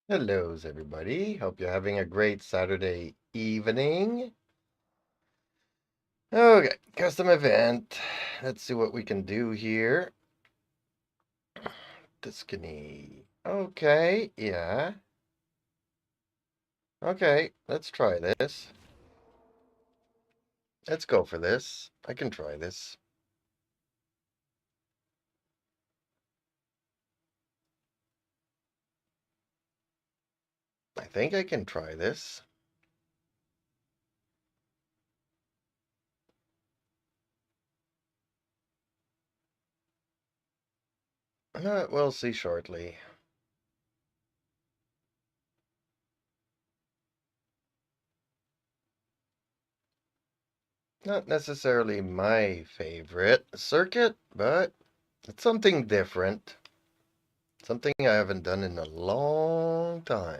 Hellos, everybody. Hope you're having a great Saturday evening. Okay, custom event. Let's see what we can do here. Tuscany. Okay, yeah. Okay, let's try this. Let's go for this. I can try this. I think I can try this. We'll see shortly. Not necessarily my favorite circuit, but it's something different. Something I haven't done in a long time.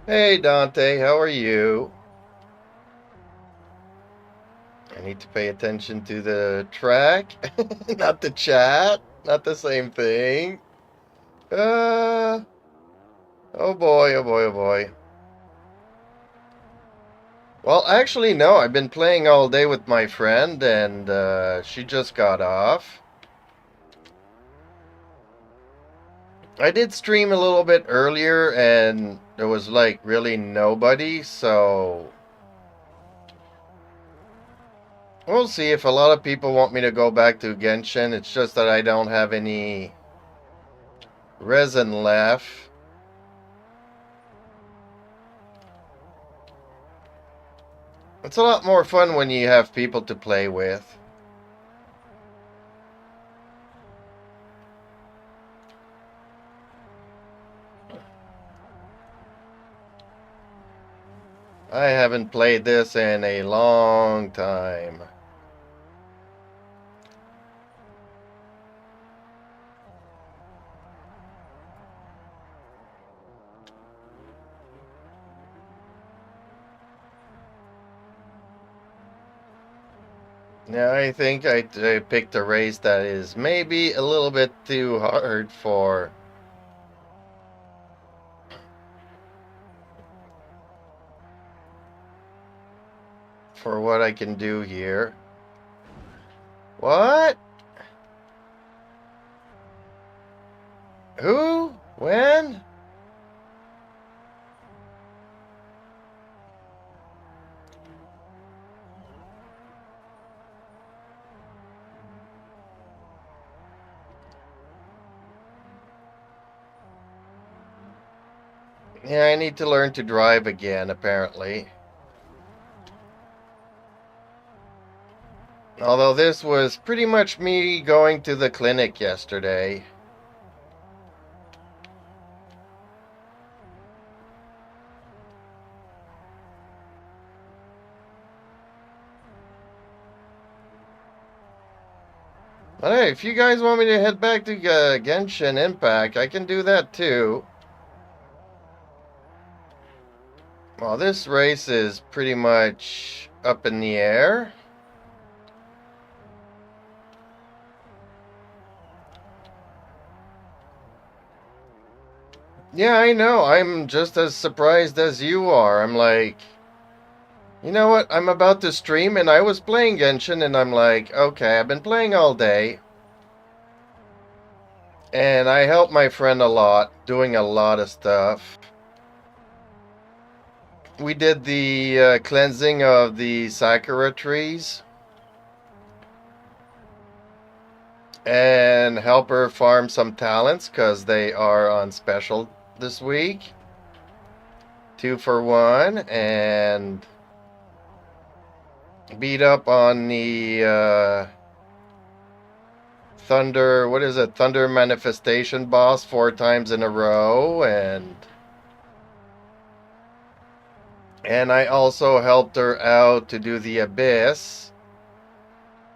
Hey Dante, how are you? I need to pay attention to the track, not the chat, not the same thing. Uh, oh boy, oh boy, oh boy. Well, actually, no, I've been playing all day with my friend and she just got off. I did stream a little bit earlier and there was like really nobody, so we'll see if a lot of people want me to go back to Genshin. It's just that I don't have any resin left. It's a lot more fun when you have people to play with. I haven't played this in a long time. Yeah, I think I picked a race that is maybe a little bit too hard for what I can do here. What? Who? When? Yeah, I need to learn to drive again, apparently. Although this was pretty much me going to the clinic yesterday. But hey, if you guys want me to head back to Genshin Impact, I can do that too. Well, this race is pretty much up in the air. Yeah, I know. I'm just as surprised as you are. I'm like, you know what? I'm about to stream and I was playing Genshin and I'm like, okay, I've been playing all day. And I helped my friend a lot, doing a lot of stuff. We did the cleansing of the Sakura trees and help her farm some talents because they are on special this week. 2 for 1, and beat up on the Thunder, what is it? Thunder Manifestation boss 4 times in a row, and I also helped her out to do the Abyss.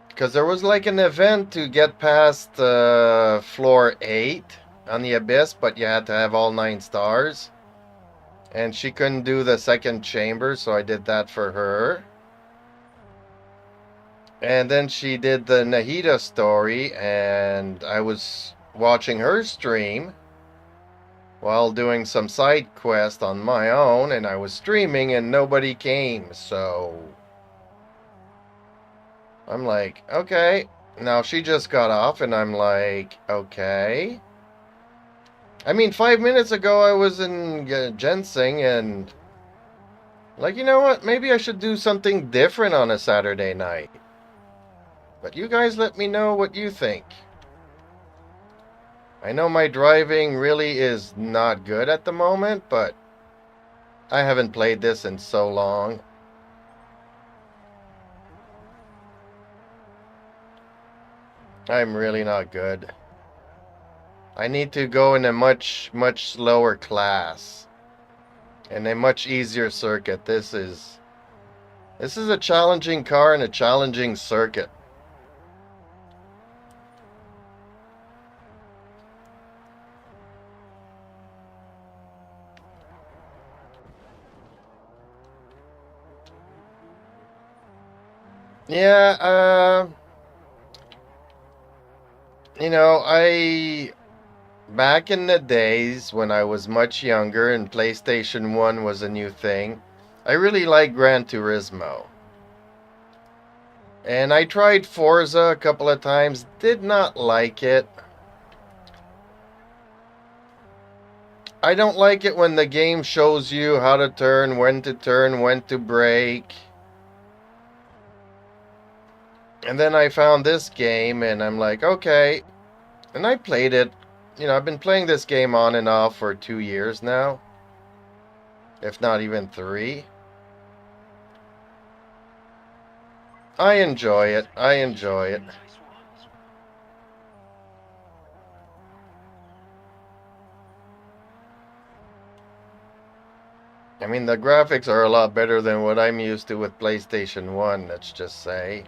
Because there was like an event to get past floor 8 on the Abyss, but you had to have all 9 stars. And she couldn't do the second chamber, so I did that for her. And then she did the Nahida story, and I was watching her stream while doing some side quest on my own, and I was streaming and nobody came, so I'm like, okay. Now she just got off, and I'm like, okay. I mean, 5 minutes ago I was in Ginseng, and like, you know what? Maybe I should do something different on a Saturday night. But you guys let me know what you think. I know my driving really is not good at the moment, but I haven't played this in so long. I'm really not good. I need to go in a much slower class and a much easier circuit. This is a challenging car and a challenging circuit. Yeah, you know, back in the days when I was much younger and PlayStation 1 was a new thing, I really liked Gran Turismo. And I tried Forza a couple of times, did not like it. I don't like it when the game shows you how to turn, when to brake. And then I found this game and I'm like, okay. And I played it. You know, I've been playing this game on and off for 2 years now, if not even 3. I enjoy it. I enjoy it. I mean, the graphics are a lot better than what I'm used to with PlayStation 1, let's just say.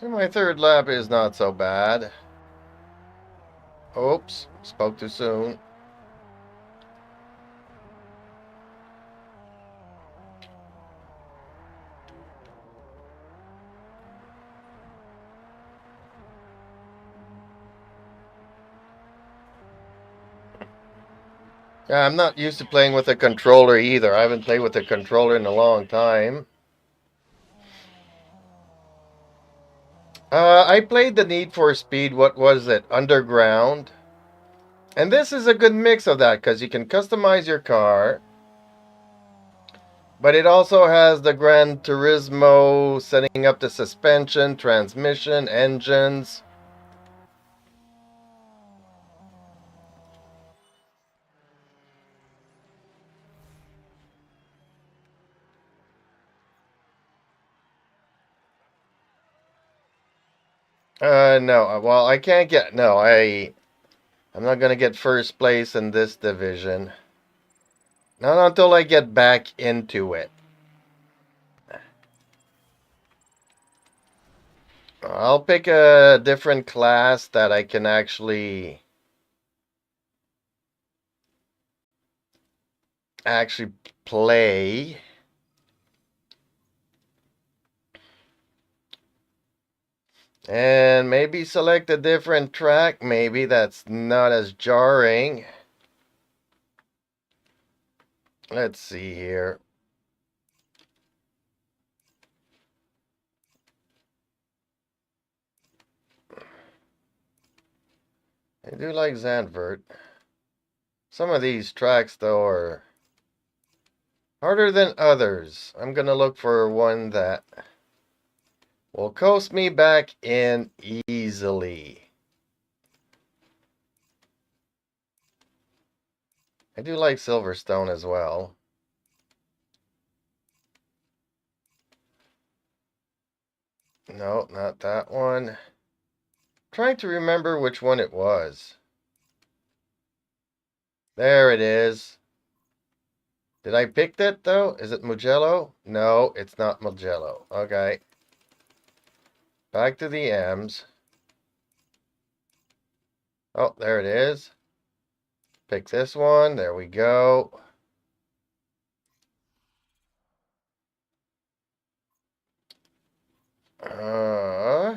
So my third lap is not so bad. Oops, spoke too soon. Yeah, I'm not used to playing with a controller either. I haven't played with a controller in a long time. I played the Need for Speed, what was it? Underground. And this is a good mix of that because you can customize your car. But it also has the Gran Turismo setting up the suspension, transmission, engines. No. Well, I can't get... No, I'm not going to get first place in this division. Not until I get back into it. I'll pick a different class that I can actually play. And maybe select a different track, maybe that's not as jarring. Let's see here. I do like Zandvoort. Some of these tracks, though, are harder than others. I'm gonna look for one that will coast me back in easily. I do like Silverstone as well. No, not that one. Trying to remember which one it was. There it is. Did I pick that though? Is it Mugello? No, it's not Mugello. Okay. Back to the M's. Oh, there it is. Pick this one. There we go. Uh,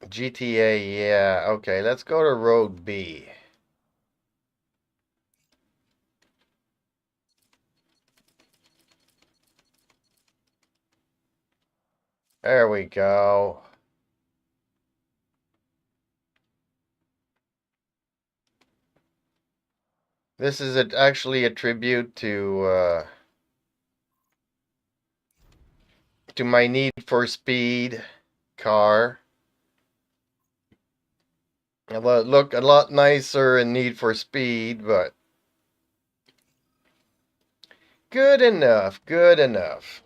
GTA, yeah. Okay, let's go to Road B. There we go. This is actually a tribute to my Need for Speed car. It look a lot nicer in Need for Speed, but good enough, good enough.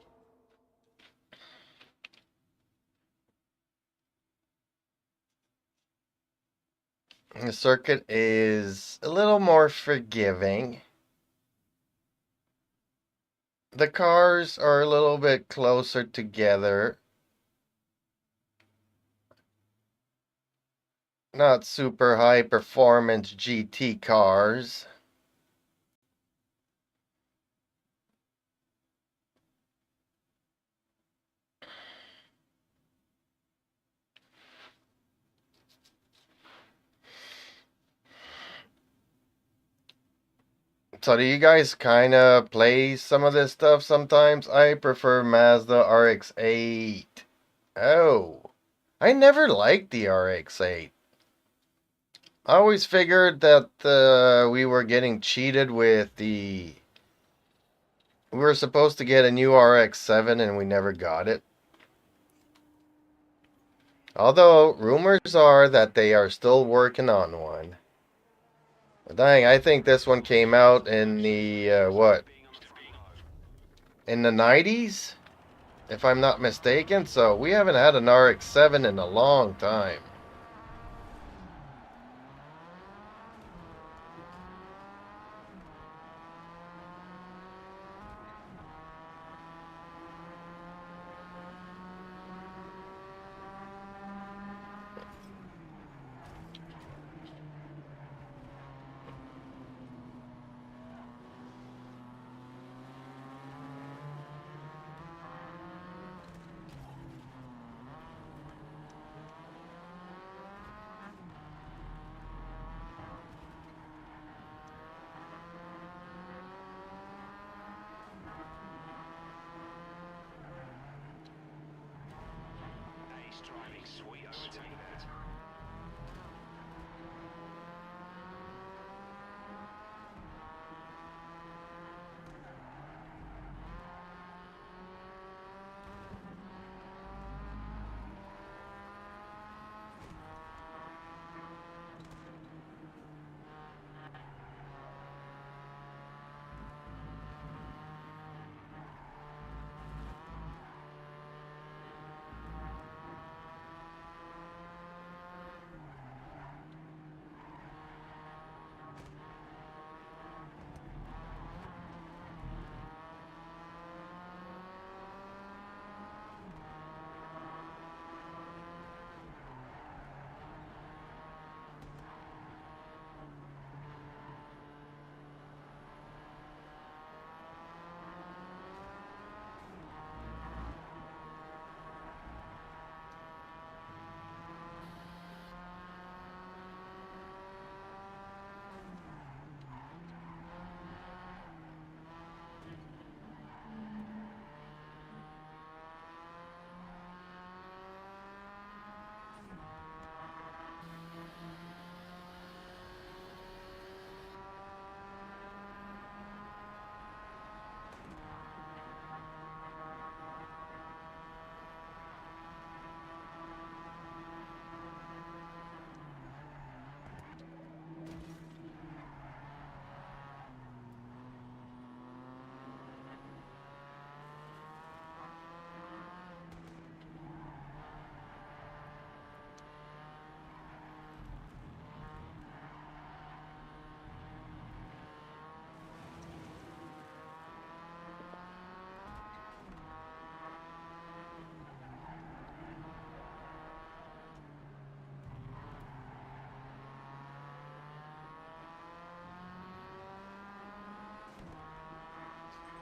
The circuit is a little more forgiving. The cars are a little bit closer together. Not super high performance GT cars. So do you guys kind of play some of this stuff sometimes? I prefer Mazda RX-8. Oh, I never liked the RX-8. I always figured that we were getting cheated with the... We were supposed to get a new RX-7 and we never got it. Although, rumors are that they are still working on one. Dang, I think this one came out in the, what? In the 90s? If I'm not mistaken, so we haven't had an RX-7 in a long time.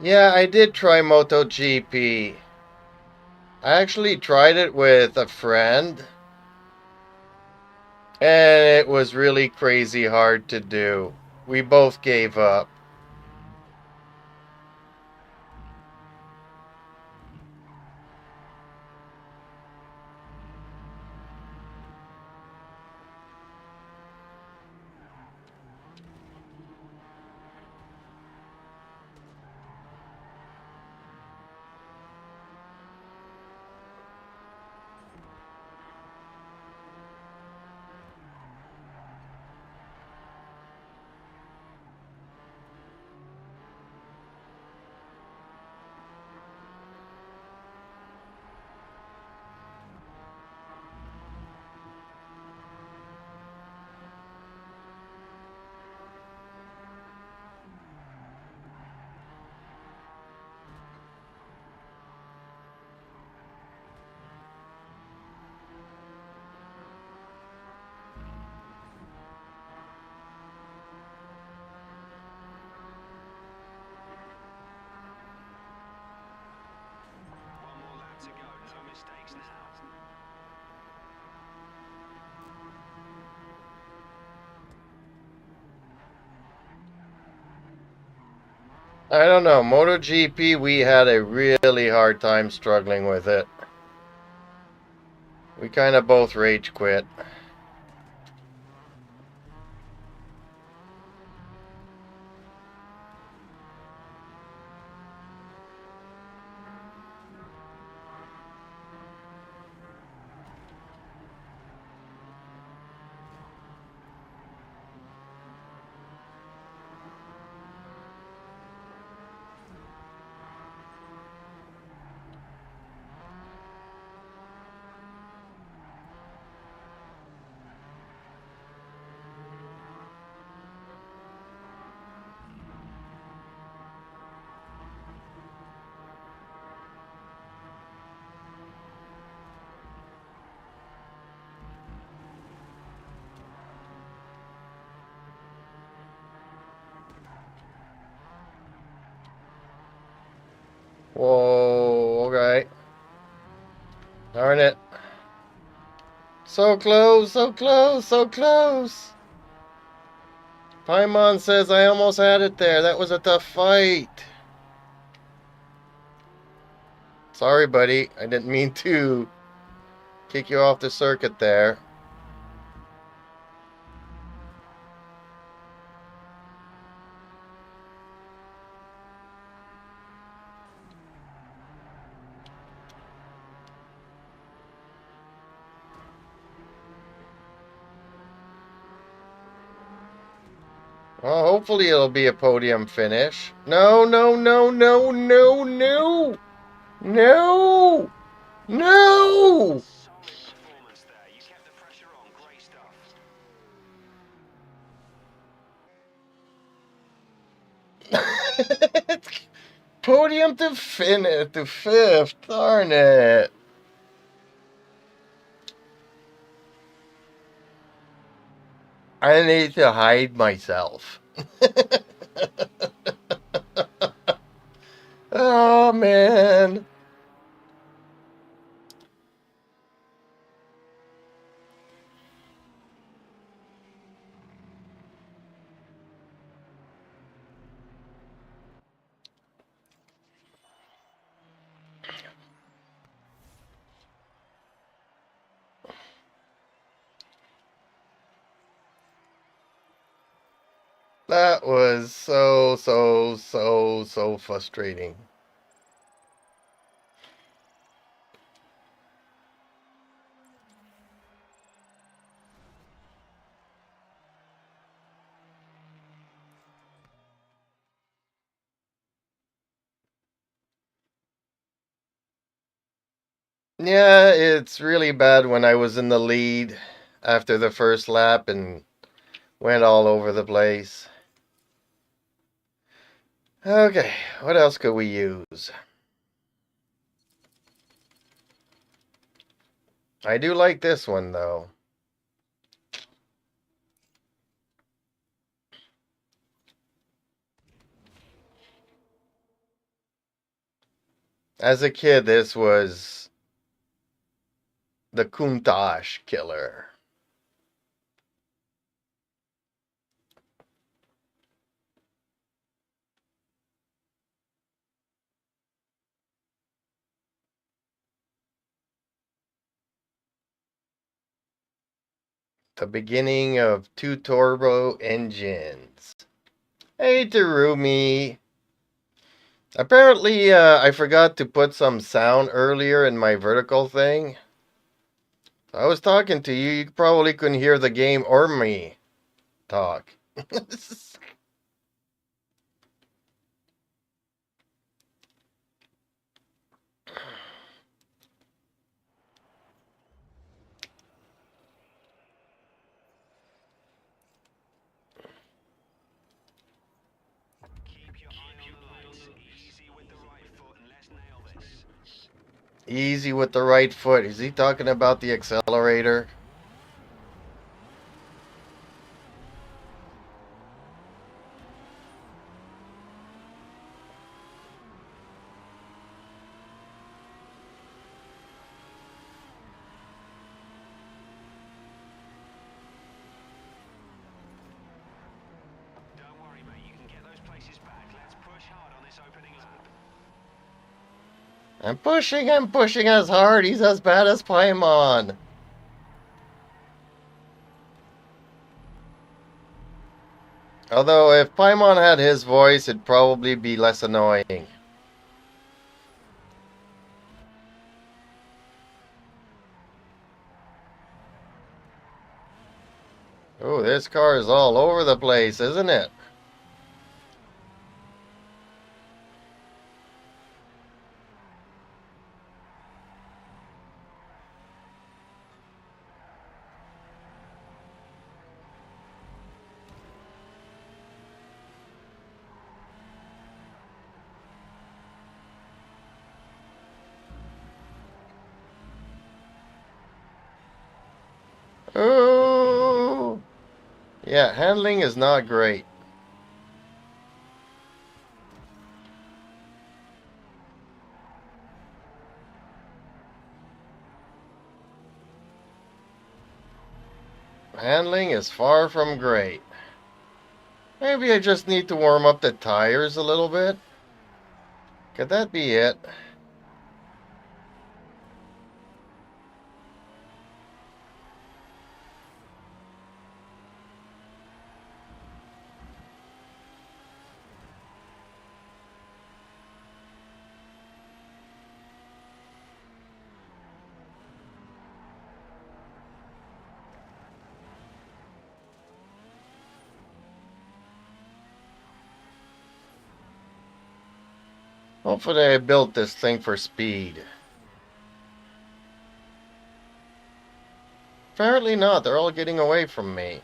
Yeah, I did try MotoGP. I actually tried it with a friend, and it was really crazy hard to do. We both gave up. I don't know. MotoGP, we had a really hard time struggling with it. We kind of both rage quit. Whoa, okay. Darn it. So close, so close, so close. Paimon says I almost had it there. That was a tough fight. Sorry, buddy. I didn't mean to kick you off the circuit there. Well, hopefully it'll be a podium finish. No, no, no, no, no, no. No. No. Podium to finish to fifth. Darn it. I need to hide myself. Oh, man. That was so frustrating. Yeah, it's really bad when I was in the lead after the first lap and went all over the place. Okay, what else could we use? I do like this one, though. As a kid, this was the Countach killer. The beginning of two turbo engines. Hey, Terumi. Apparently, I forgot to put some sound earlier in my vertical thing. I was talking to you. You probably couldn't hear the game or me talk. Easy with the right foot. Is he talking about the accelerator? I'm pushing as hard. He's as bad as Paimon. Although, if Paimon had his voice, it'd probably be less annoying. Oh, this car is all over the place, isn't it? Oh! Yeah, handling is not great. Handling is far from great. Maybe I just need to warm up the tires a little bit. Could that be it? Hopefully I built this thing for speed. Apparently not. They're all getting away from me.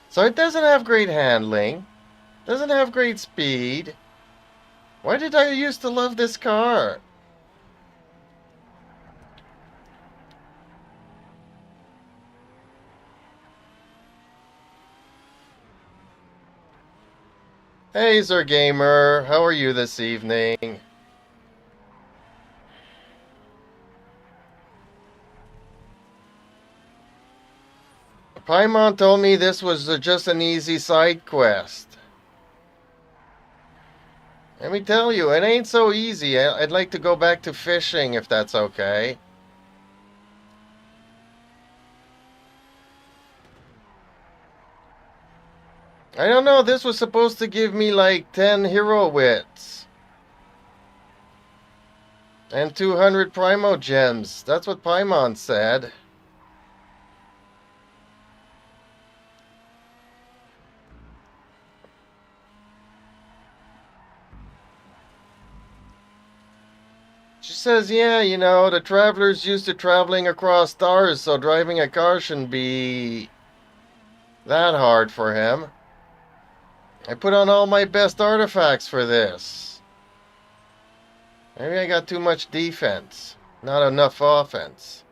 So it doesn't have great handling. Doesn't have great speed. Why did I used to love this car? Hey, Sir Gamer. How are you this evening? Paimon told me this was just an easy side quest. Let me tell you, it ain't so easy. I'd like to go back to fishing if that's okay. I don't know, this was supposed to give me like 10 hero wits. And 200 Primo gems. That's what Paimon said. She says, yeah, you know, the traveler's used to traveling across stars, so driving a car shouldn't be that hard for him. I put on all my best artifacts for this. Maybe I got too much defense, not enough offense.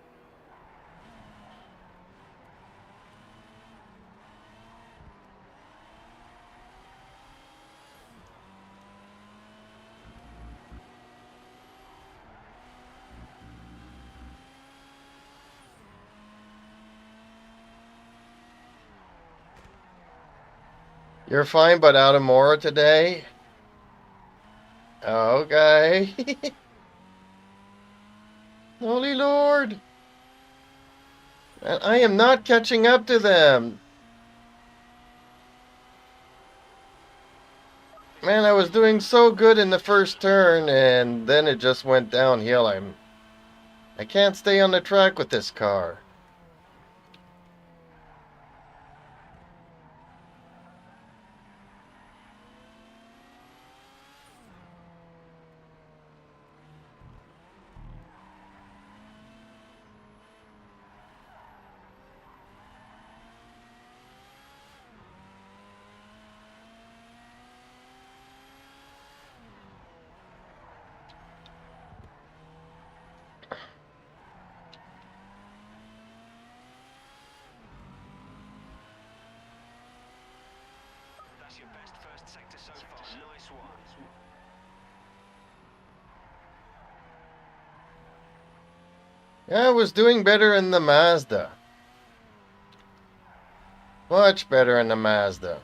You're fine, but out of Mora today? Okay. Holy Lord. And I am not catching up to them. Man, I was doing so good in the first turn, and then it just went downhill. I can't stay on the track with this car. That's your best first sector so far. Nice one. Yeah, I was doing better in the Mazda. Much better in the Mazda.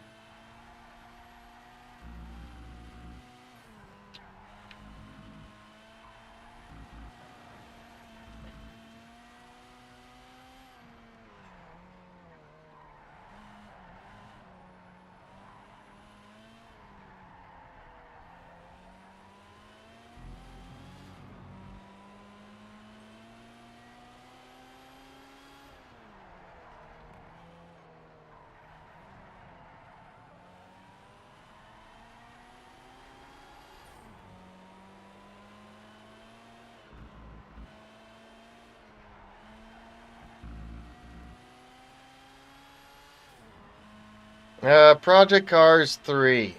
Project Cars 3.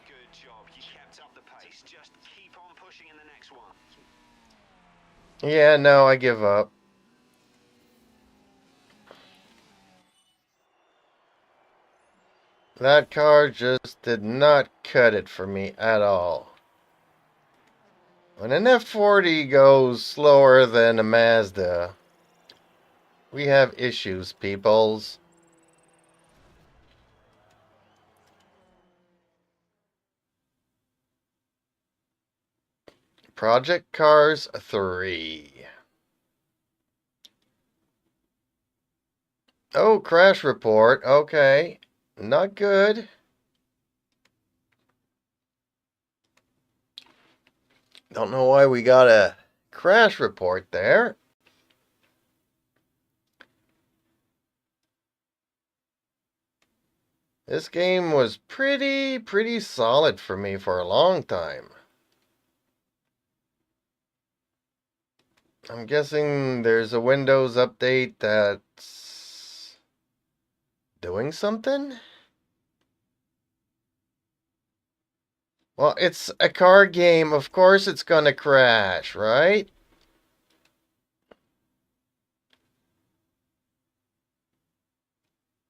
Good job. You kept up the pace. Just keep on pushing in the next one. Yeah, no, I give up. That car just did not cut it for me at all. When an F40 goes slower than a Mazda, we have issues, peoples. Project Cars 3. Oh, crash report. Okay. Not good. Don't know why we got a crash report there. This game was pretty solid for me for a long time. I'm guessing there's a Windows update that's doing something? Well, it's a car game. Of course it's gonna crash, right?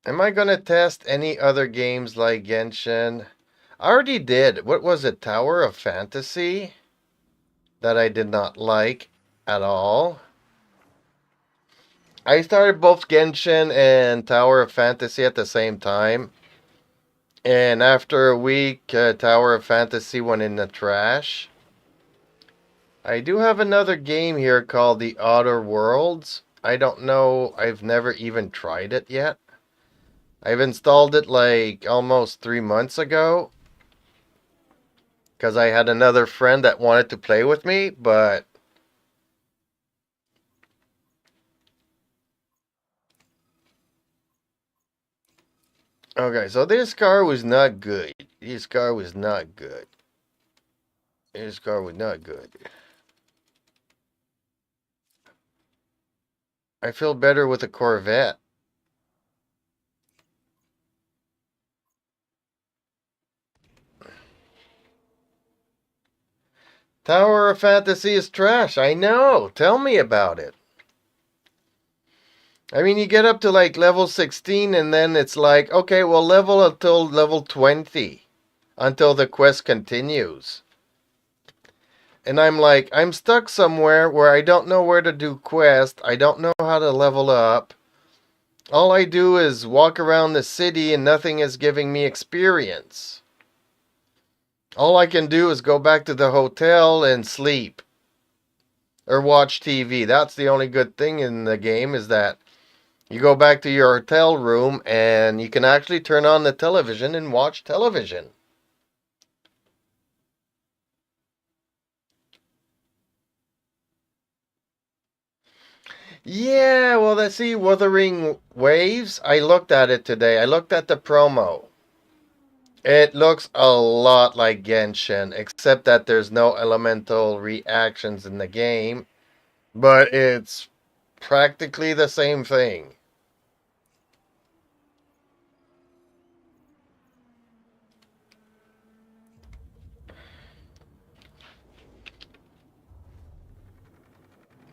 Am I gonna test any other games like Genshin? I already did. What was it? Tower of Fantasy? That I did not like at all. I started both Genshin and Tower of Fantasy at the same time. And after a week, Tower of Fantasy went in the trash. I do have another game here called The Outer Worlds. I don't know. I've never even tried it yet. I've installed it like almost 3 months ago. Because I had another friend that wanted to play with me, but... Okay, so this car was not good. This car was not good. This car was not good. I feel better with a Corvette. Tower of Fantasy is trash. I know. Tell me about it. I mean, you get up to like level 16 and then it's like, okay, well, level until level 20 until the quest continues. And I'm like, I'm stuck somewhere where I don't know where to do quest. I don't know how to level up. All I do is walk around the city and nothing is giving me experience. All I can do is go back to the hotel and sleep. Or watch TV. That's the only good thing in the game is that you go back to your hotel room and you can actually turn on the television and watch television. Yeah, well, let's see, Wuthering Waves. I looked at it today. I looked at the promo. It looks a lot like Genshin, except that there's no elemental reactions in the game. But it's practically the same thing.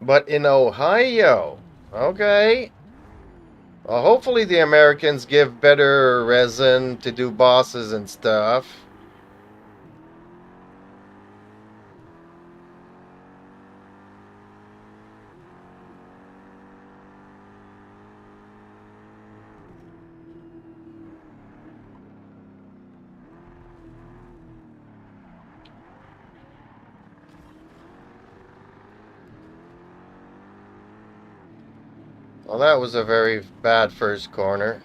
But in Ohio, okay. Well, hopefully the Americans give better resin to do bosses and stuff. Well, that was a very bad first corner.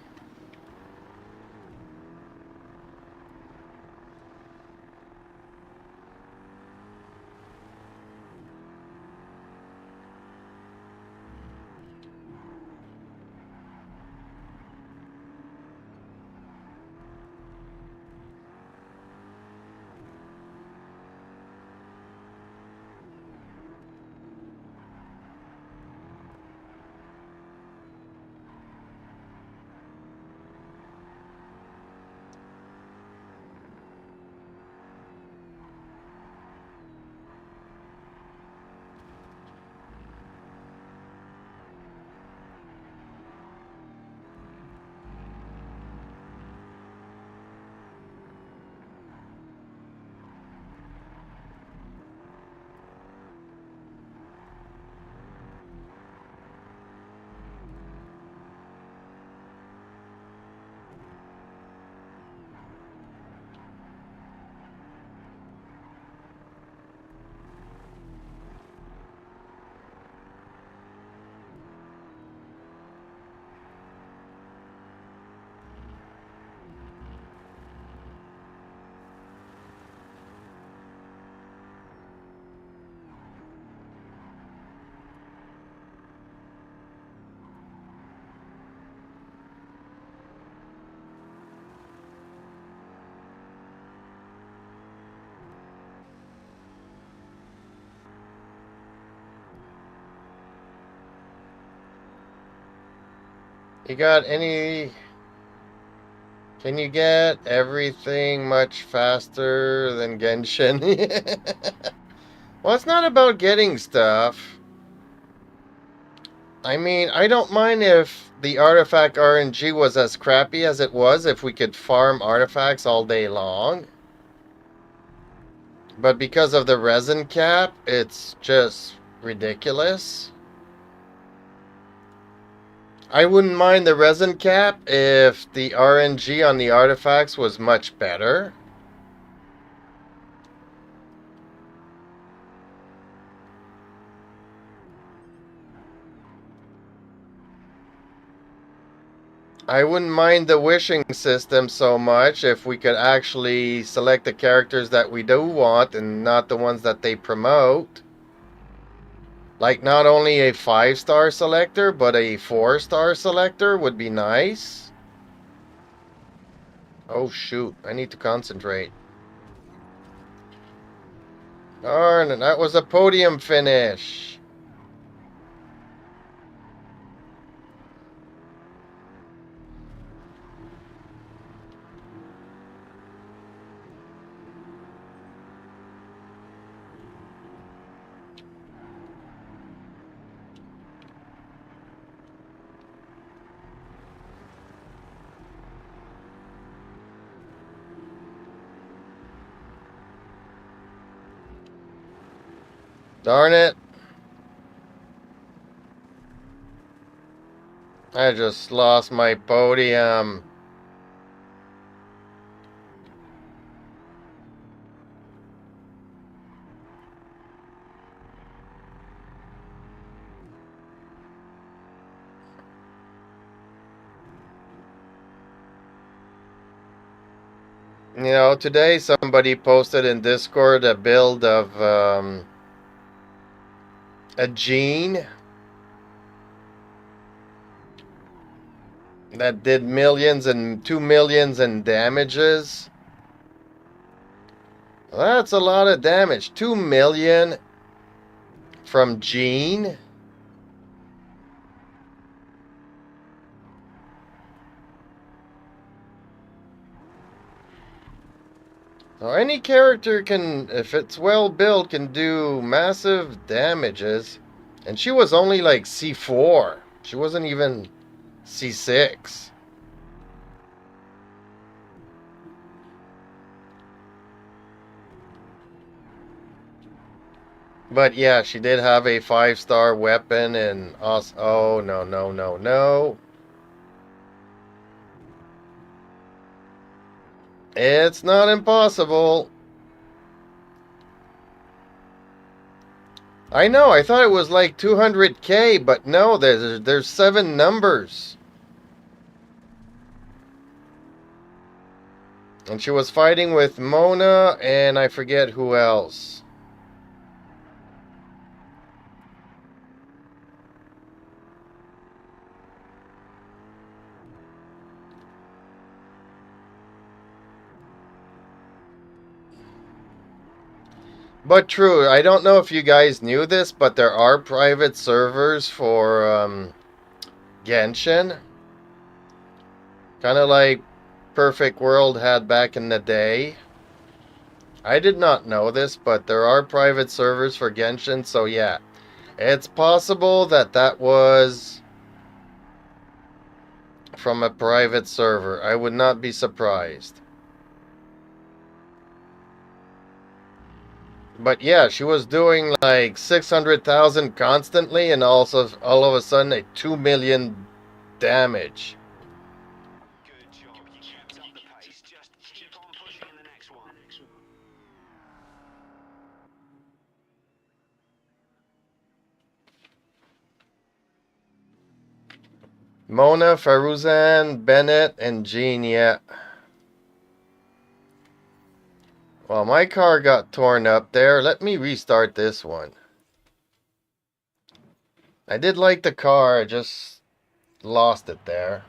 You got any... Can you get everything much faster than Genshin? Well, it's not about getting stuff. I mean, I don't mind if the artifact RNG was as crappy as it was if we could farm artifacts all day long. But because of the resin cap, it's just ridiculous. I wouldn't mind the resin cap if the RNG on the artifacts was much better. I wouldn't mind the wishing system so much if we could actually select the characters that we do want and not the ones that they promote. Like not only a 5-star selector, but a 4-star selector would be nice. Oh shoot, I need to concentrate. Darn, that was a podium finish. Darn it. I just lost my podium. You know, today somebody posted in Discord a build of a gene that did millions and 2 millions in damages. Well, that's a lot of damage. 2 million from Gene. So any character can, if it's well built, can do massive damages. And she was only like C4. She wasn't even C6. But yeah, she did have a 5-star weapon and oh no no no no. It's not impossible. I know, I thought it was like 200k, but no, there's 7 numbers. And she was fighting with Mona and I forget who else. But true, I don't know if you guys knew this, but there are private servers for Genshin. Kind of like Perfect World had back in the day. I did not know this, but there are private servers for Genshin, so yeah. It's possible that that was from a private server. I would not be surprised. But yeah, she was doing like 600,000 constantly and also all of a sudden a 2 million damage. Good job. You kept up the pace. Just keep on pushing in the next one. Mona, Faruzan, Bennett, and Jean, yeah. Well, my car got torn up there. Let me restart this one. I did like the car, I just lost it there.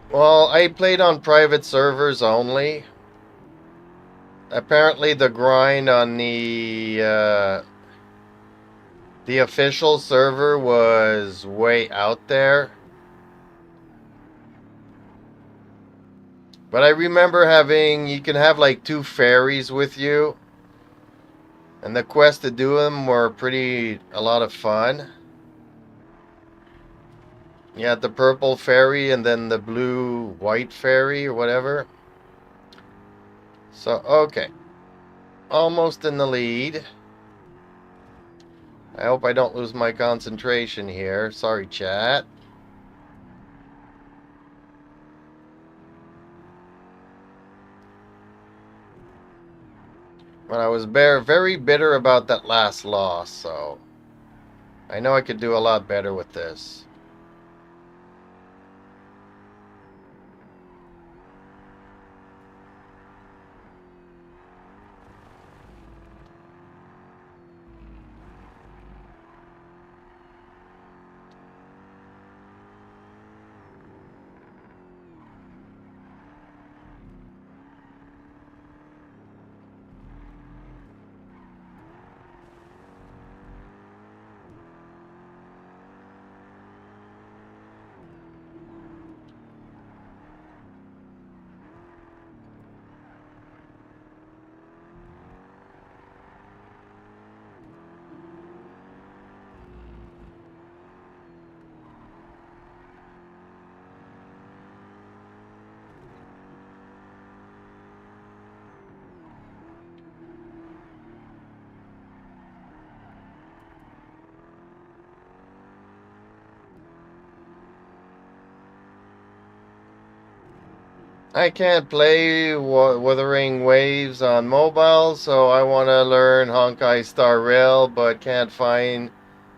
Well, I played on private servers only. Apparently the grind on the official server was way out there. But I remember you can have like 2 fairies with you. And the quests to do them were a lot of fun. You had the purple fairy and then the blue-white fairy or whatever. So, okay. Almost in the lead. I hope I don't lose my concentration here. Sorry, chat. But I was very bitter about that last loss, so I know I could do a lot better with this. I can't play Wuthering Waves on mobile, so I want to learn Honkai Star Rail, but can't find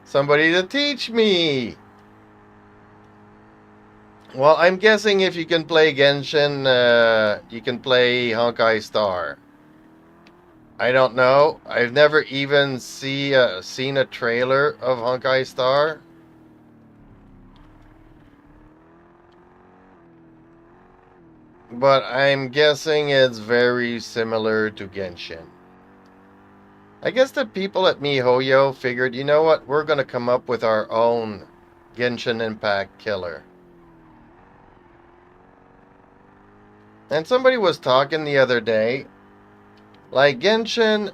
somebody to teach me. Well, I'm guessing if you can play Genshin, you can play Honkai Star. I don't know. I've never even seen a trailer of Honkai Star. But I'm guessing it's very similar to Genshin. I guess the people at MiHoYo figured, you know what, we're going to come up with our own Genshin Impact killer. And somebody was talking the other day, like Genshin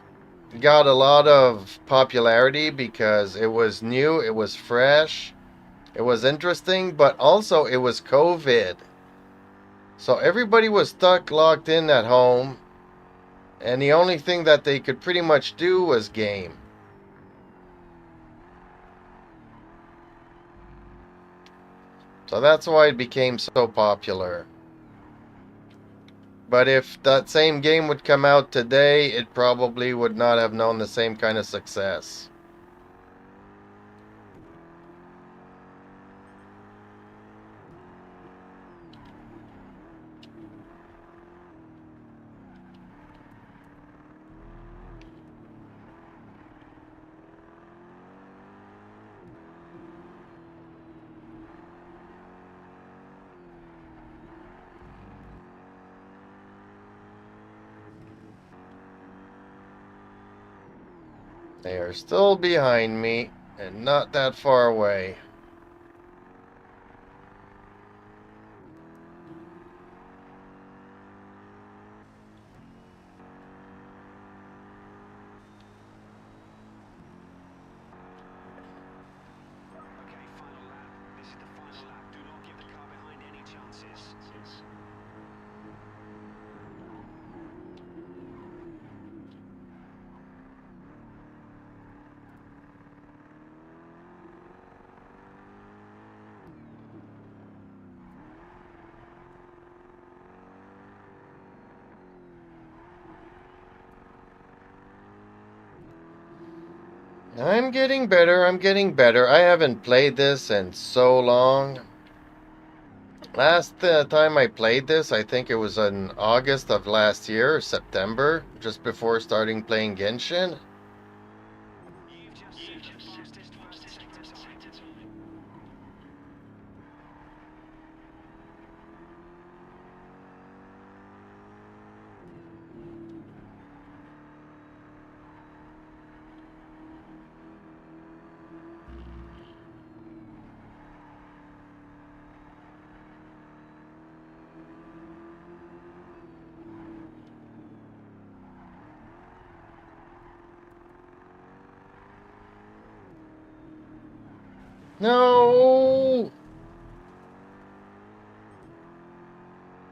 got a lot of popularity because it was new, it was fresh, it was interesting, but also it was COVID. So everybody was stuck, locked in at home, and the only thing that they could pretty much do was game. So that's why it became so popular. But if that same game would come out today, it probably would not have known the same kind of success. They are still behind me and not that far away. Okay, final lap. This is the final lap. Do not give the car behind any chances. I'm getting better, I'm getting better. I haven't played this in so long. Last time I played this, I think it was in August of last year, or September, just before starting playing Genshin. You've just set the fastest first sector time. No!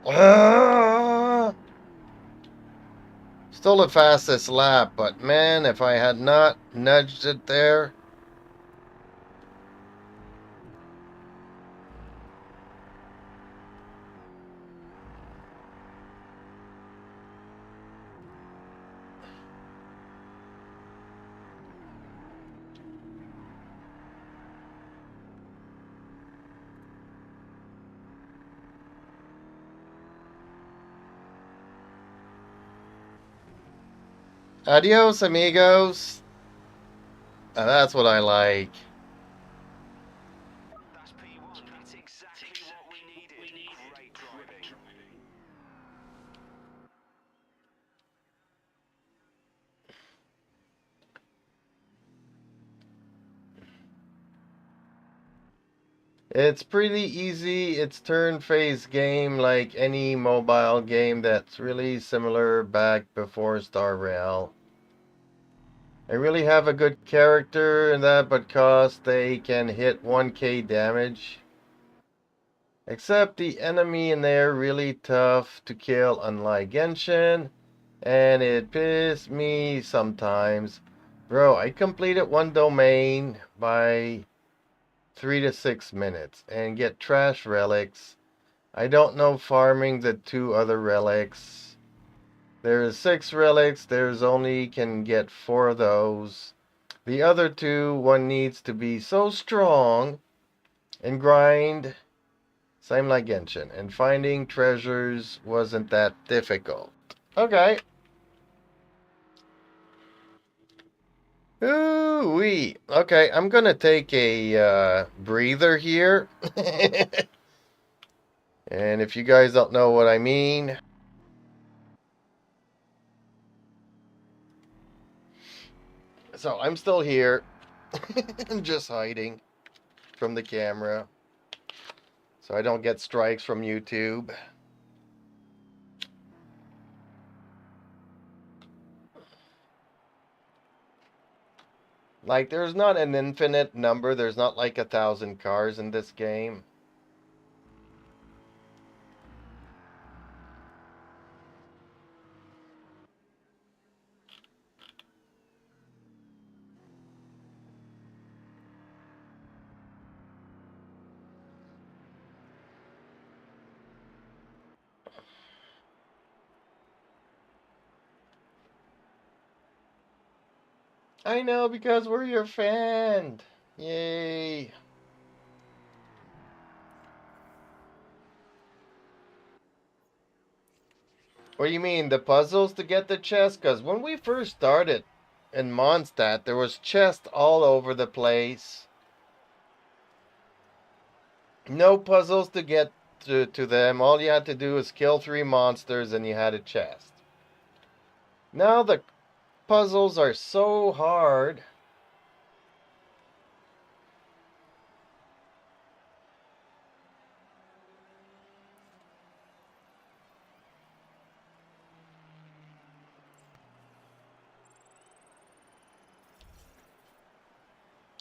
Ah! Still the fastest lap, but man, if I had not nudged it there. Adios, amigos. That's what I like. That's P1. That's exactly what we needed. Great driving. It's pretty easy. It's turn-based game like any mobile game that's really similar back before Star Rail. I really have a good character in that because they can hit 1k damage. Except the enemy in there really tough to kill unlike Genshin. And it pissed me sometimes. Bro, I completed one domain by 3 to 6 minutes and get trash relics I don't know farming the 2 other relics. There's 6 relics. There's only can get 4 of those. The other 2, one needs to be so strong and grind. Same like Genshin. And finding treasures wasn't that difficult. Okay. Ooh-wee. Okay, I'm gonna take a breather here. And if you guys don't know what I mean, so I'm still here. I'm just hiding from the camera so I don't get strikes from YouTube. Like, there's not an infinite number. There's not like 1,000 cars in this game. I know, because we're your fan. Yay. What do you mean, the puzzles to get the chest? Because when we first started in Mondstadt, there was chests all over the place. No puzzles to get to them. All you had to do was kill 3 monsters and you had a chest. Now the puzzles are so hard.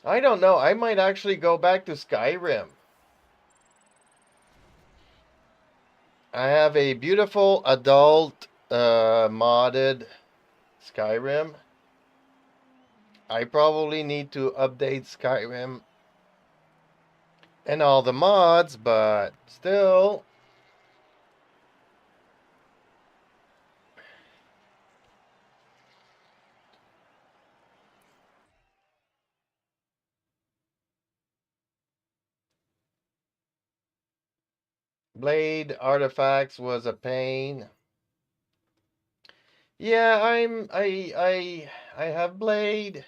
I don't know. I might actually go back to Skyrim. I have a beautiful adult modded Skyrim. I probably need to update Skyrim and all the mods, but still. Blade artifacts was a pain. Yeah, I have Blade.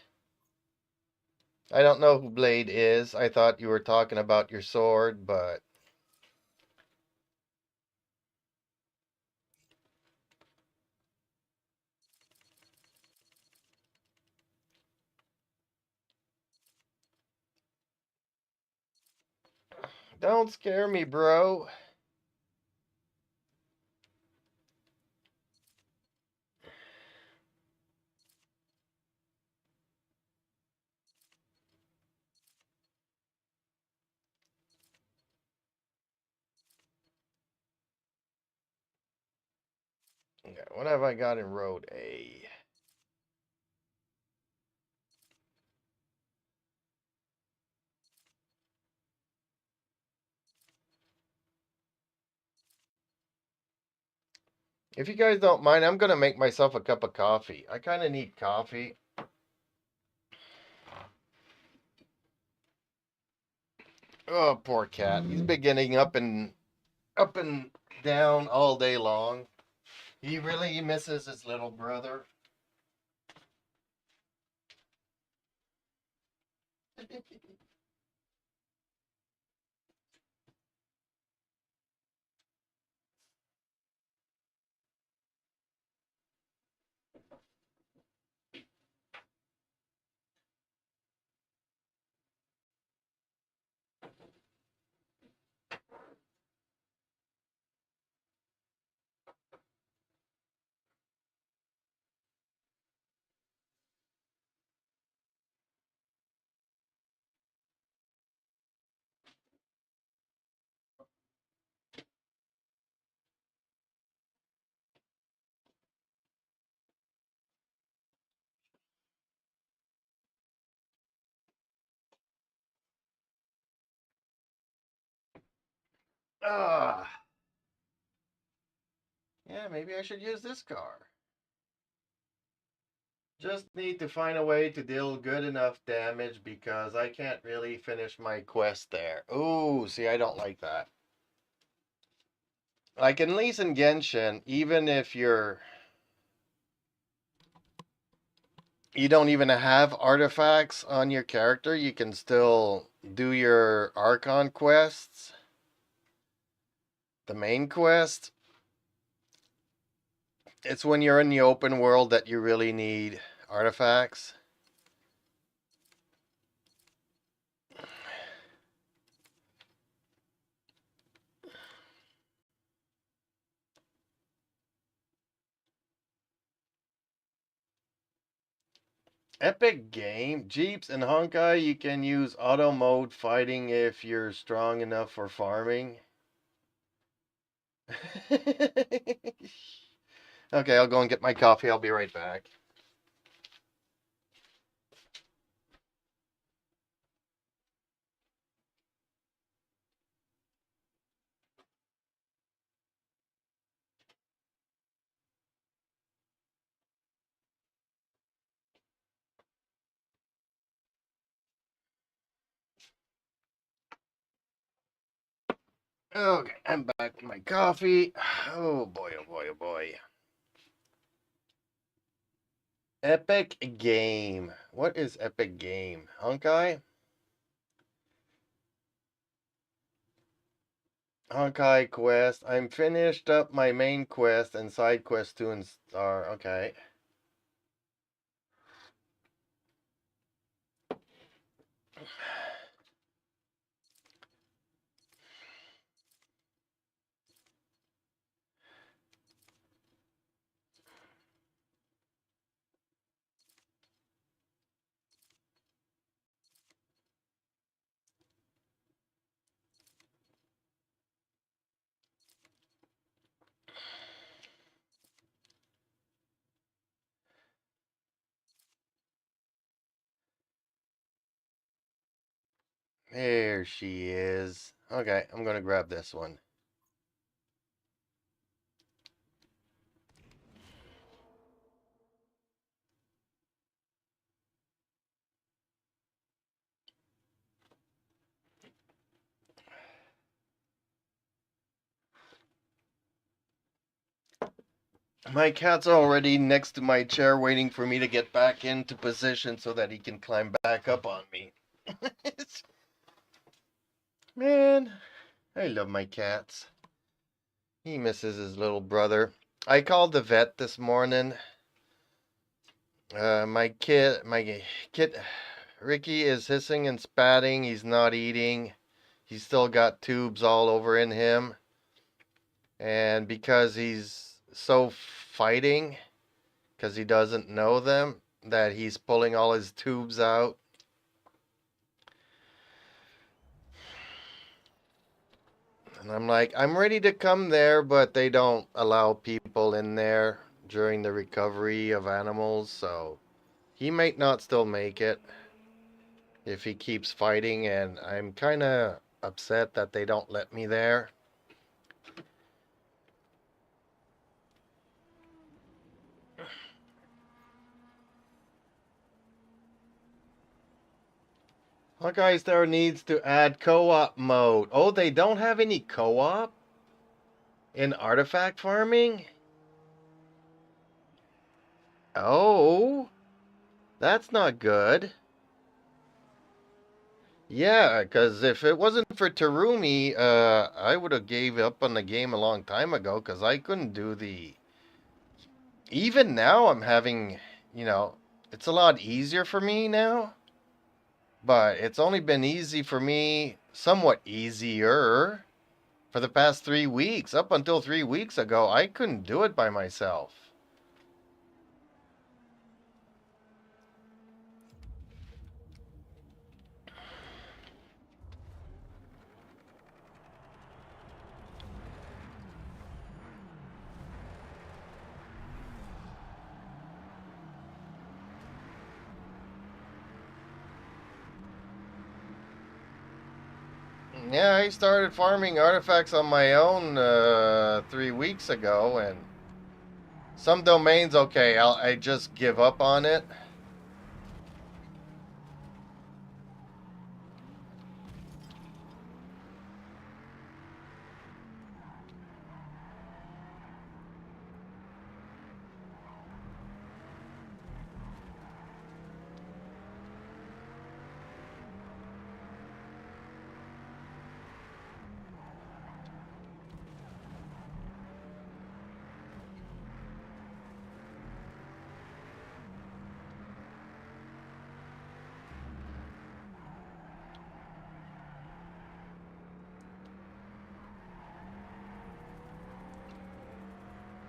I don't know who Blade is. I thought you were talking about your sword, but don't scare me, bro. Okay, what have I got in Road A? If you guys don't mind, I'm gonna make myself a cup of coffee. I kind of need coffee. Oh, poor cat. He's been getting up and down all day long. He really misses his little brother. Ah. Yeah, maybe I should use this car. Just need to find a way to deal good enough damage because I can't really finish my quest there. Ooh, see, I don't like that. Like at least in Genshin, even if you don't even have artifacts on your character, you can still do your Archon quests. The main quest. It's when you're in the open world that you really need artifacts. Epic game. Jeeps and Honkai, you can use auto mode fighting if you're strong enough for farming. Okay, I'll go and get my coffee. I'll be right back. Okay, I'm back with my coffee. Oh boy, oh boy, oh boy. Epic game. What is epic game? Honkai? Honkai quest. I'm finished up my main quest and side quest 2 and star. Okay. There she is. Okay, I'm gonna grab this one. My cat's already next to my chair waiting for me to get back into position so that he can climb back up on me. Man, I love my cats. He misses his little brother. I called the vet this morning. My kid, Ricky is hissing and spatting. He's not eating. He's still got tubes all over in him. And because he's so fighting, because he doesn't know them, that he's pulling all his tubes out. And I'm like, I'm ready to come there, but they don't allow people in there during the recovery of animals, so he might not still make it if he keeps fighting, and I'm kind of upset that they don't let me there. Hawkeye Star needs to add co-op mode. Oh, they don't have any co-op in artifact farming? Oh, that's not good. Yeah, because if it wasn't for Terumi, I would have gave up on the game a long time ago because I couldn't do the... Even now I'm having, you know, it's a lot easier for me now. But it's only been easy for me, somewhat easier, for the past 3 weeks. Up until 3 weeks ago, I couldn't do it by myself. Yeah, I started farming artifacts on my own 3 weeks ago, and Some domains, okay, I just give up on it.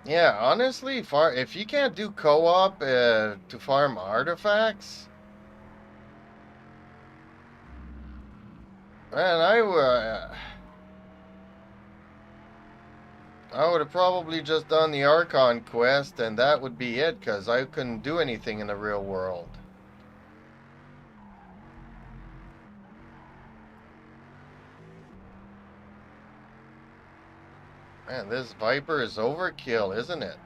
Yeah, honestly, if you can't do co-op to farm artifacts, man, I would have probably just done the Archon quest, and that would be it, because I couldn't do anything in the real world. Man, this Viper is overkill, isn't it?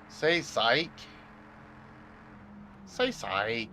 Say psych. Say psych.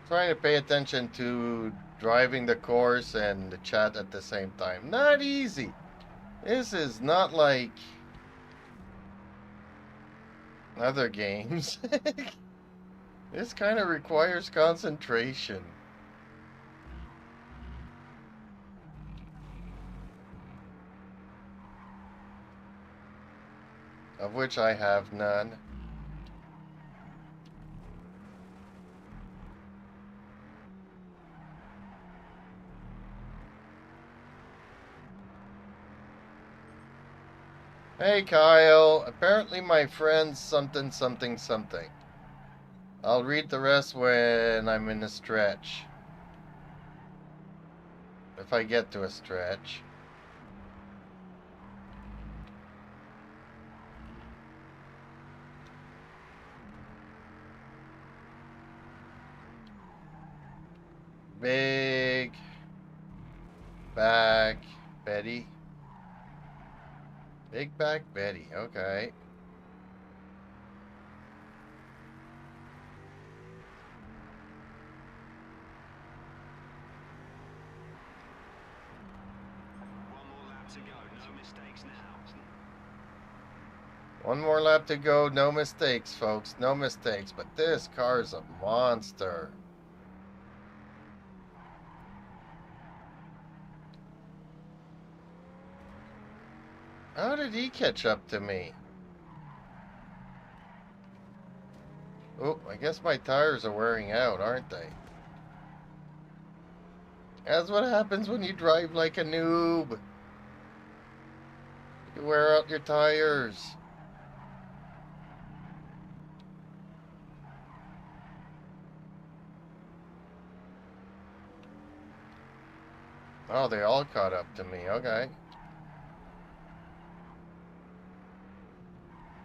Trying to pay attention to driving the course and the chat at the same time. Not easy. This is not like other games. This kind of requires concentration, of which I have none. Hey Kyle, apparently my friend's something something something. I'll read the rest when I'm in a stretch. If I get to a stretch. Big back Betty. Big back Betty, okay. One more lap to go. No mistakes now. One more lap to go, no mistakes, folks, no mistakes. But this car's a monster. How did he catch up to me? Oh, I guess my tires are wearing out, aren't they? That's what happens when you drive like a noob. You wear out your tires. Oh, they all caught up to me. Okay.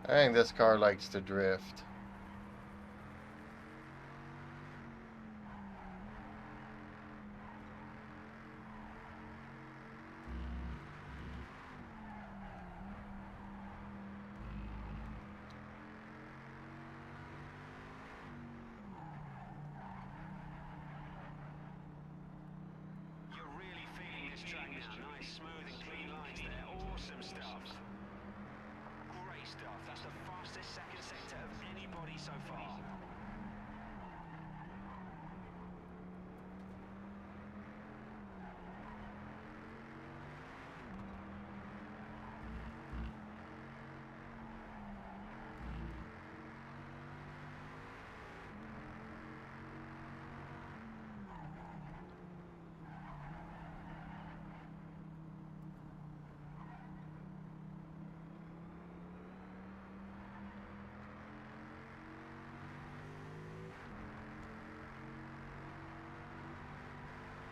I think this car likes to drift. fastest second sector of anybody so far.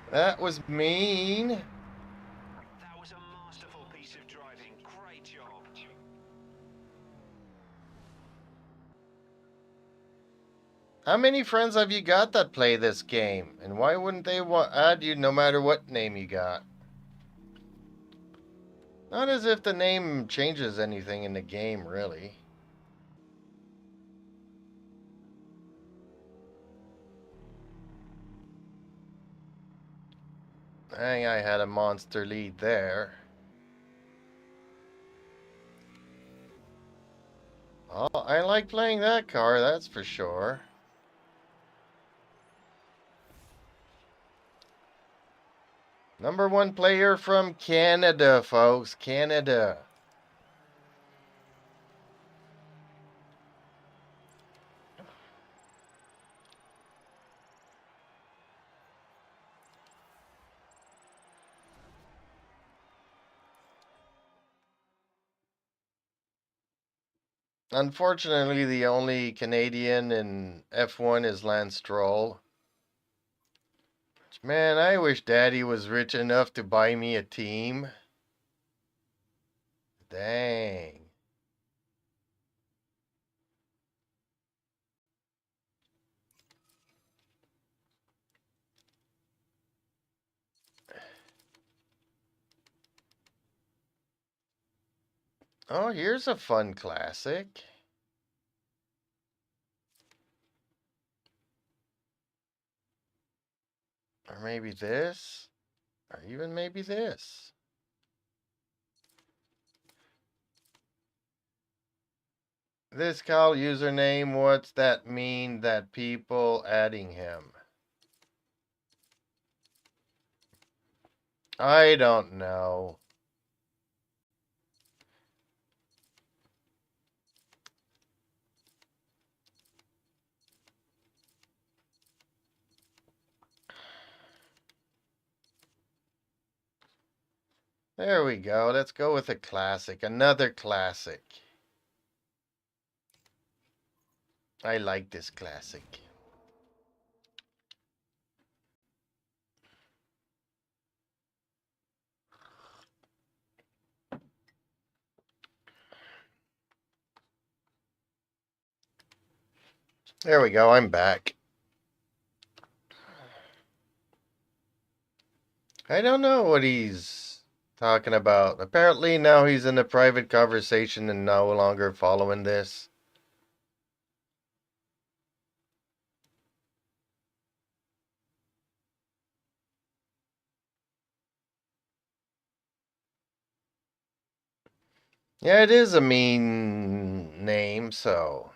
That was mean. That was a masterful piece of driving. Great job. How many friends have you got that play this game? And why wouldn't they add you no matter what name you got? Not as if the name changes anything in the game, really. Dang, I had a monster lead there. Oh, I like playing that car, that's for sure. #1 player from Canada, folks. Canada. Unfortunately, the only Canadian in F1 is Lance Stroll. Man, I wish Daddy was rich enough to buy me a team. Dang. Oh, here's a fun classic. Or maybe this. Or even maybe this. This Kyle username, what's that mean that people adding him? I don't know. There we go. Let's go with a classic. Another classic. I like this classic. There we go. I'm back. I don't know what he's talking about. Apparently now he's in a private conversation and no longer following this. Yeah, it is a mean name, so.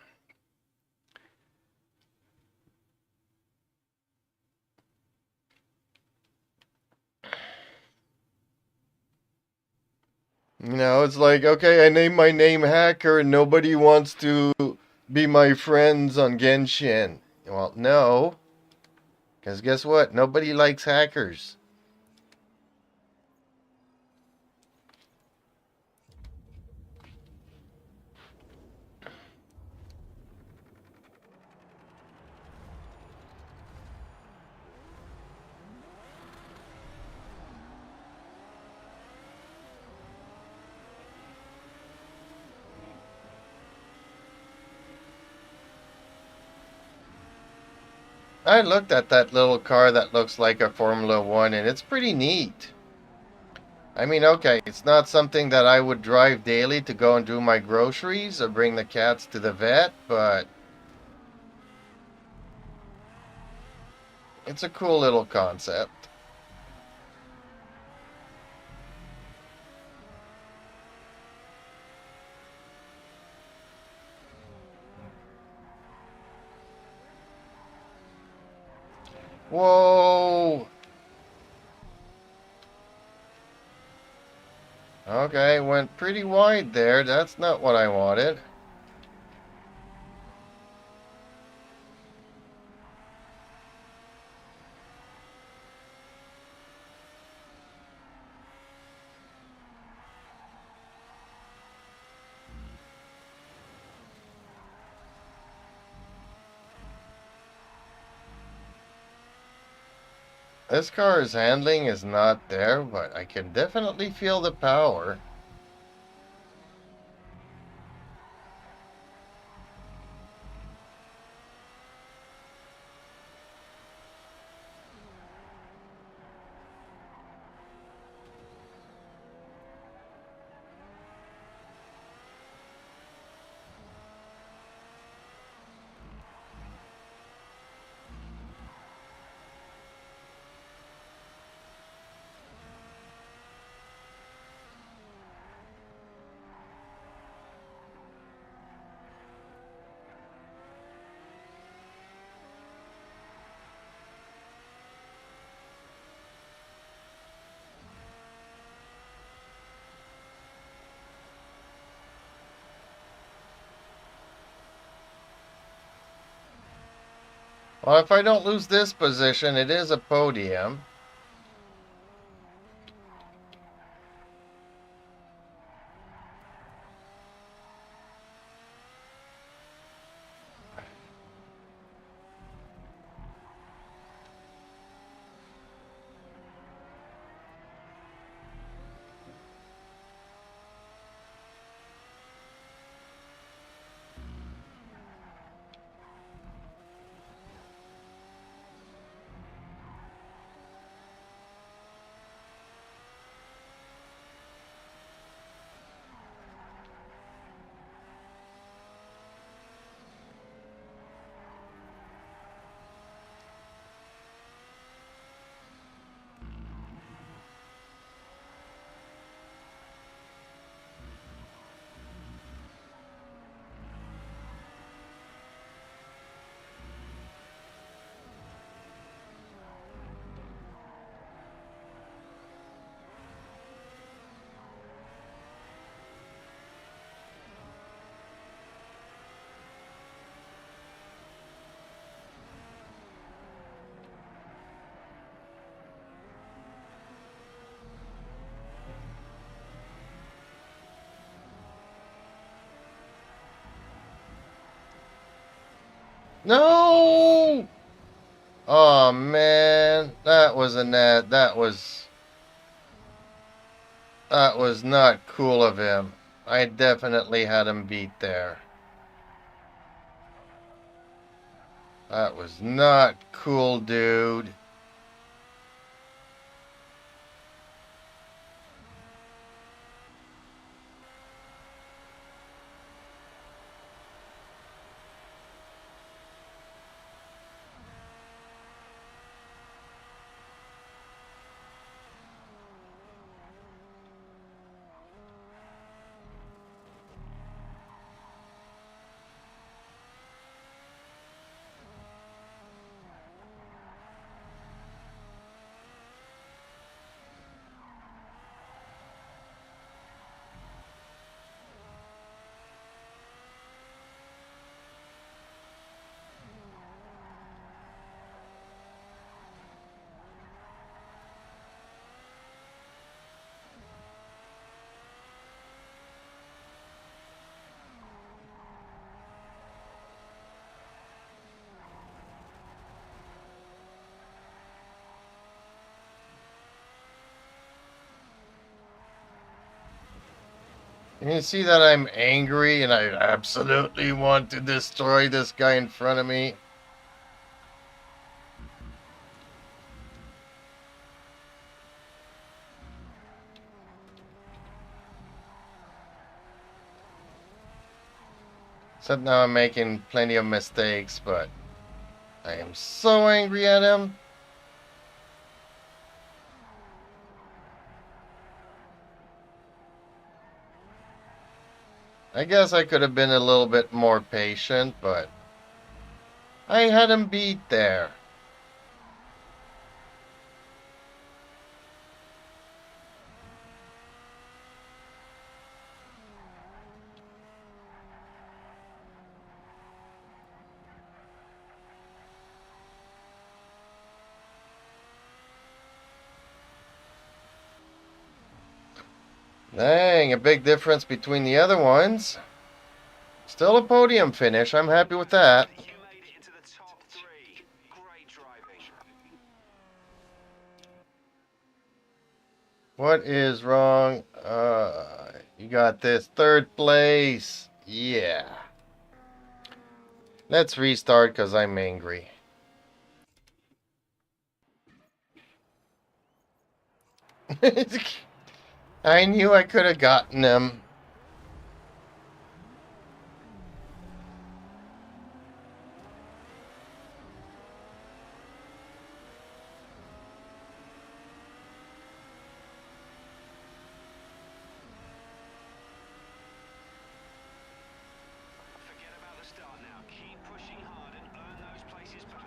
You know, it's like, okay, I named my name Hacker and nobody wants to be my friends on Genshin. Well, no. Because guess what? Nobody likes hackers. I looked at that little car that looks like a Formula One and it's pretty neat. I mean, okay, it's not something that I would drive daily to go and do my groceries or bring the cats to the vet, but it's a cool little concept. Whoa! Okay, went pretty wide there. That's not what I wanted. This car's handling is not there, but I can definitely feel the power. Well, if I don't lose this position, it is a podium. No! Oh man, that was a net. That was not cool of him. I definitely had him beat there. That was not cool, dude. You see that I'm angry and I absolutely want to destroy this guy in front of me? Except now I'm making plenty of mistakes, but I am so angry at him. I guess I could have been a little bit more patient, but I had him beat there. Dang, a big difference between the other ones. Still a podium finish. I'm happy with that. You made it into the top 3. Great driving. What is wrong? You got this. Third place. Yeah. Let's restart because I'm angry. I knew I could have gotten him. Forget about the start now. Keep pushing hard and earn those places back.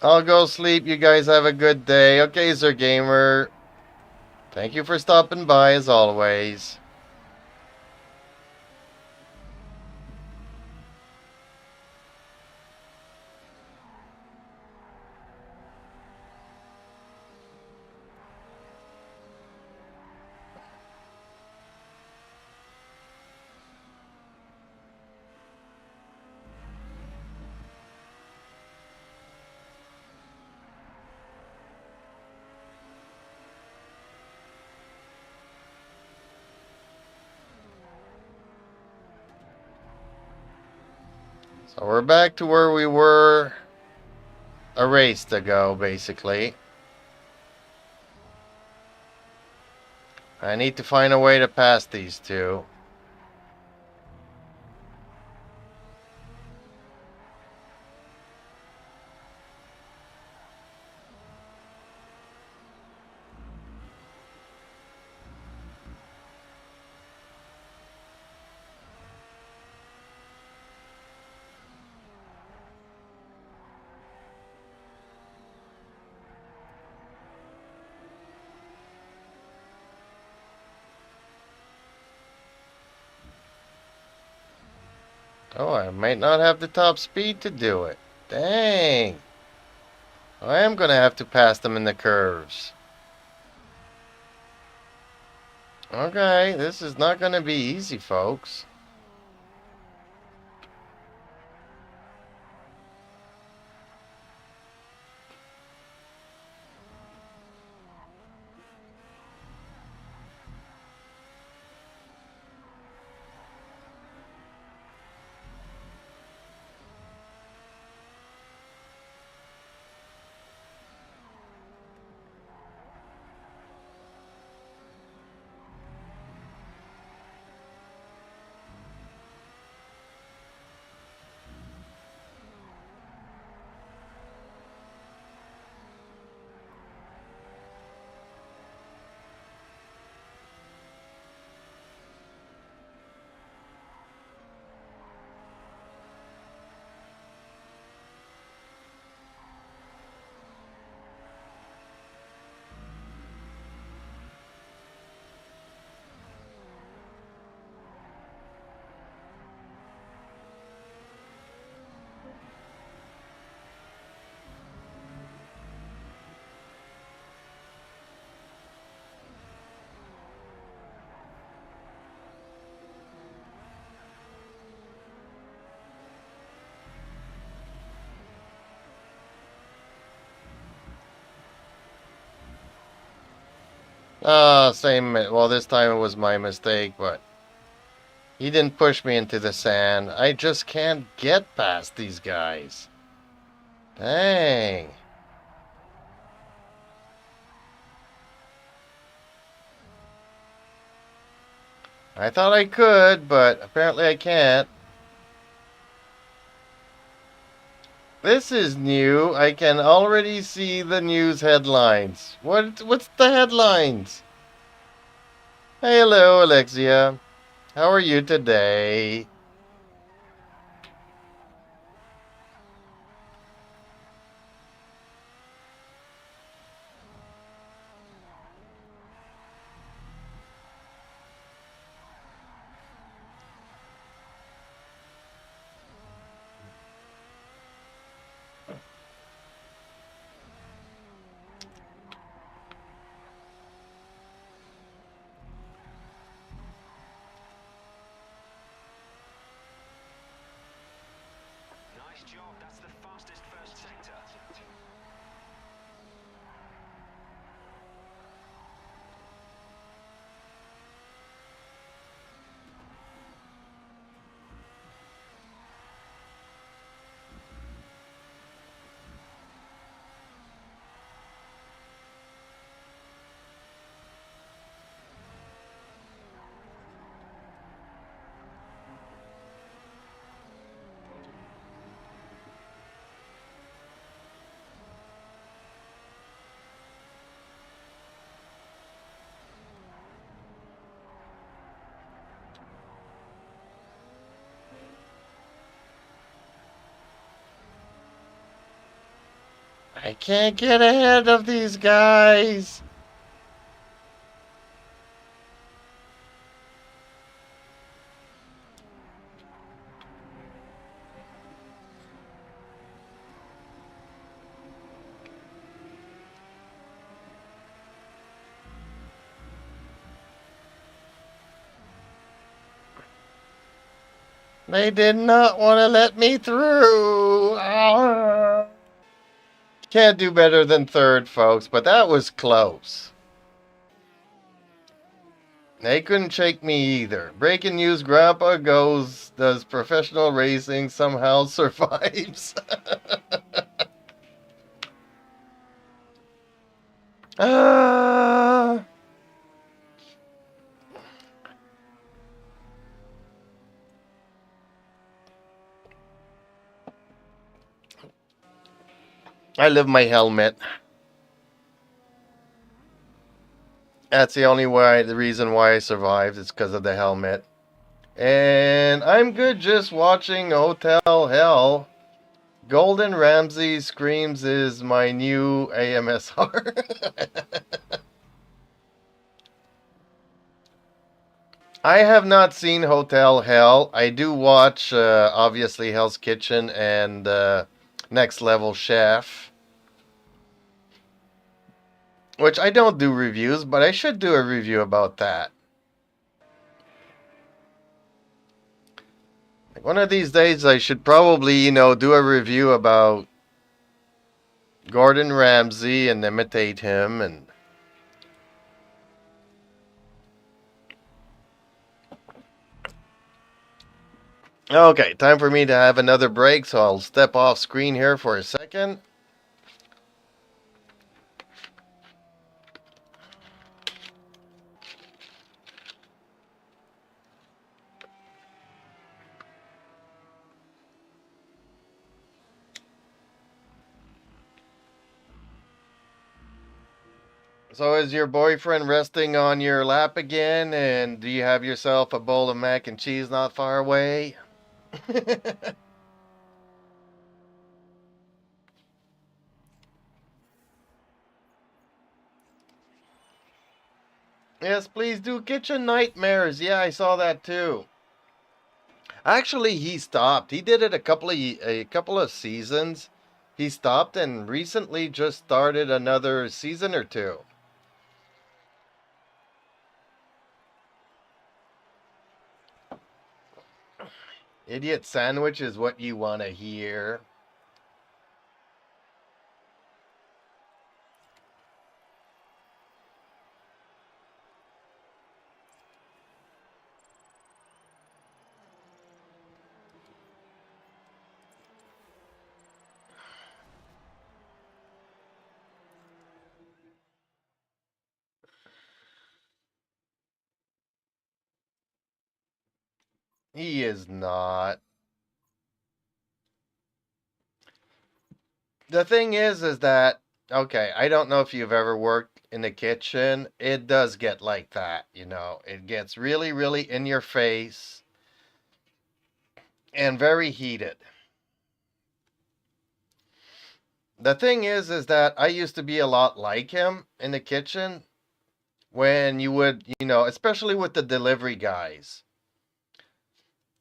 I'll go sleep. You guys have a good day. Okay, Sir Gamer. Thank you for stopping by as always. So we're back to where we were a race ago, basically. I need to find a way to pass these two. Oh, I might not have the top speed to do it. Dang. I am going to have to pass them in the curves. Okay, this is not going to be easy, folks. Same. Well, this time it was my mistake, but he didn't push me into the sand. I just can't get past these guys. Dang. I thought I could, but apparently I can't. This is new. I can already see the news headlines. What's the headlines? Hello, Alexia. How are you today? I can't get ahead of these guys. They did not want to let me through. Ah. Can't do better than third, folks, but that was close. They couldn't shake me either. Breaking news, Grandpa does professional racing, somehow survives. Ah. I love my helmet. That's the reason why I survived. It's because of the helmet. And I'm good just watching Hotel Hell. Golden Ramsey Screams is my new AMSR. I have not seen Hotel Hell. I do watch, obviously, Hell's Kitchen and Next Level Chef. Which I don't do reviews, but I should do a review about that. Like one of these days, I should probably, do a review about Gordon Ramsay and imitate him and... Okay, time for me to have another break, so I'll step off screen here for a second. So is your boyfriend resting on your lap again, and do you have yourself a bowl of mac and cheese not far away? Yes, please do. Kitchen Nightmares. Yeah, I saw that too. Actually, he stopped. He did it a couple of seasons. He stopped and recently just started another season or two. Idiot sandwich is what you want to hear. He is not. The thing is that, okay, I don't know if you've ever worked in the kitchen. It does get like that, It gets really, really in your face and very heated. The thing is that I used to be a lot like him in the kitchen when you would, especially with the delivery guys.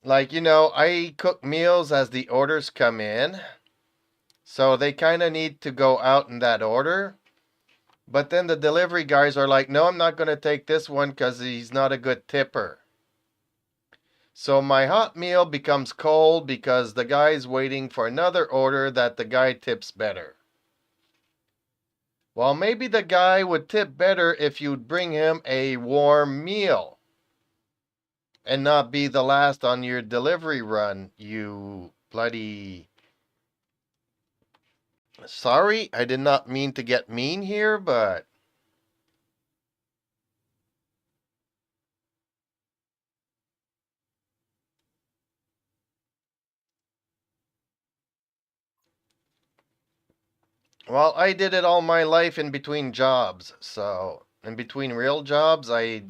Like, I cook meals as the orders come in. So they kind of need to go out in that order. But then the delivery guys are like, no, I'm not going to take this one because he's not a good tipper. So my hot meal becomes cold because the guy's waiting for another order that the guy tips better. Well, maybe the guy would tip better if you'd bring him a warm meal and not be the last on your delivery run, you bloody... Sorry, I did not mean to get mean here, but... Well, I did it all my life in between jobs. So, in between real jobs, I,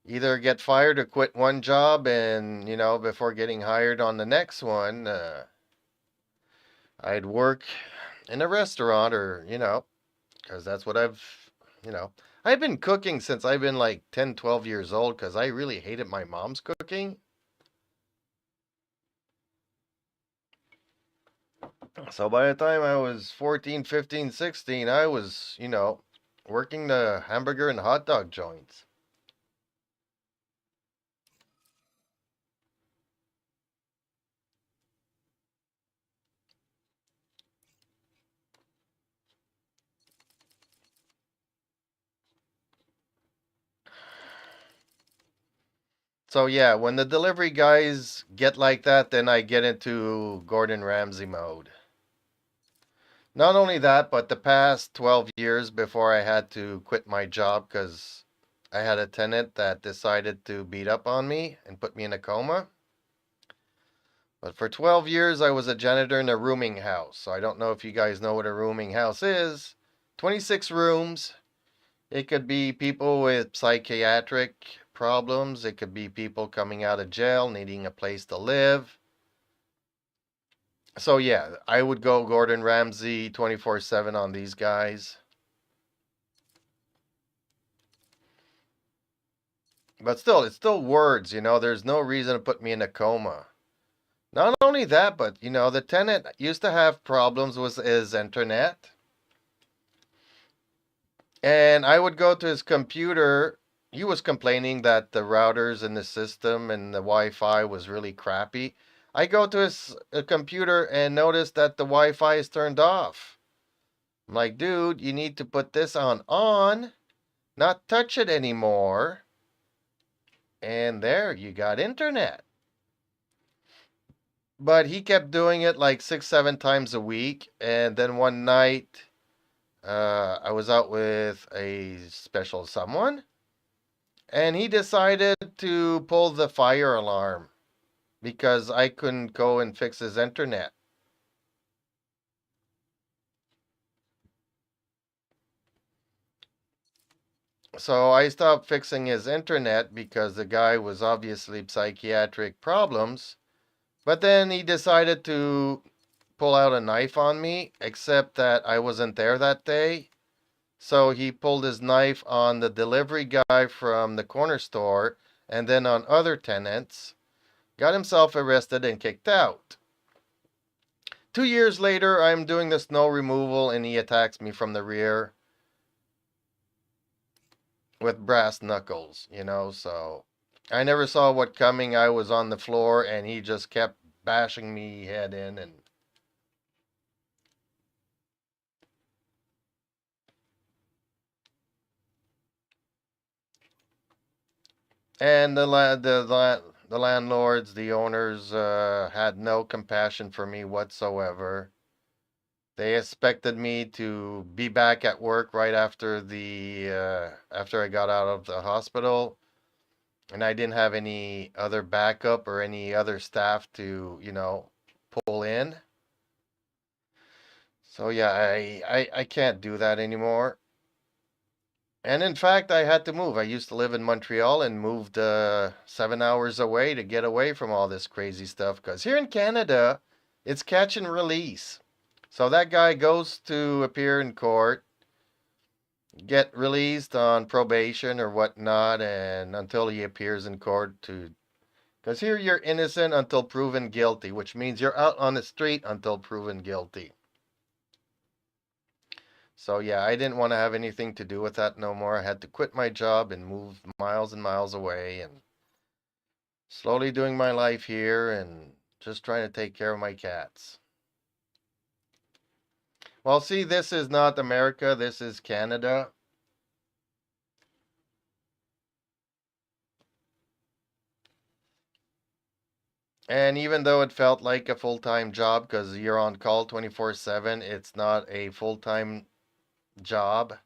either get fired or quit one job and, before getting hired on the next one, I'd work in a restaurant or, because that's what you know, I've been cooking since I've been like 10, 12 years old because I really hated my mom's cooking. So by the time I was 14, 15, 16, I was, working the hamburger and hot dog joints. So yeah, when the delivery guys get like that, then I get into Gordon Ramsay mode. Not only that, but the past 12 years before I had to quit my job because I had a tenant that decided to beat up on me and put me in a coma. But for 12 years, I was a janitor in a rooming house. So I don't know if you guys know what a rooming house is. 26 rooms. It could be people with psychiatric problems. It could be people coming out of jail needing a place to live. So yeah, I would go Gordon Ramsay 24/7 on these guys. But still, it's still words, there's no reason to put me in a coma. Not only that, but the tenant used to have problems with his internet. And I would go to his computer. He was complaining that the routers in the system and the Wi-Fi was really crappy. I go to his computer and notice that the Wi-Fi is turned off. I'm like, dude, you need to put this on, not touch it anymore. And there, you got internet. But he kept doing it like 6, 7 times a week. And then one night, I was out with a special someone. And he decided to pull the fire alarm because I couldn't go and fix his internet. So I stopped fixing his internet because the guy was obviously psychiatric problems. But then he decided to pull out a knife on me, except that I wasn't there that day. So he pulled his knife on the delivery guy from the corner store and then on other tenants, got himself arrested and kicked out. 2 years later, I'm doing the snow removal and he attacks me from the rear with brass knuckles, so I never saw what coming. I was on the floor and he just kept bashing me head in and the landlords, the owners, had no compassion for me whatsoever. They expected me to be back at work right after after I got out of the hospital, and I didn't have any other backup or any other staff to, pull in. So yeah, I can't do that anymore. And in fact, I had to move. I used to live in Montreal and moved 7 hours away to get away from all this crazy stuff. Because here in Canada, it's catch and release. So that guy goes to appear in court, get released on probation or whatnot, and until he appears in court to. Because here you're innocent until proven guilty, which means you're out on the street until proven guilty. So yeah, I didn't want to have anything to do with that no more. I had to quit my job and move miles and miles away and slowly doing my life here and just trying to take care of my cats. Well, see, this is not America, this is Canada. And even though it felt like a full-time job because you're on call 24/7, it's not a full-time job.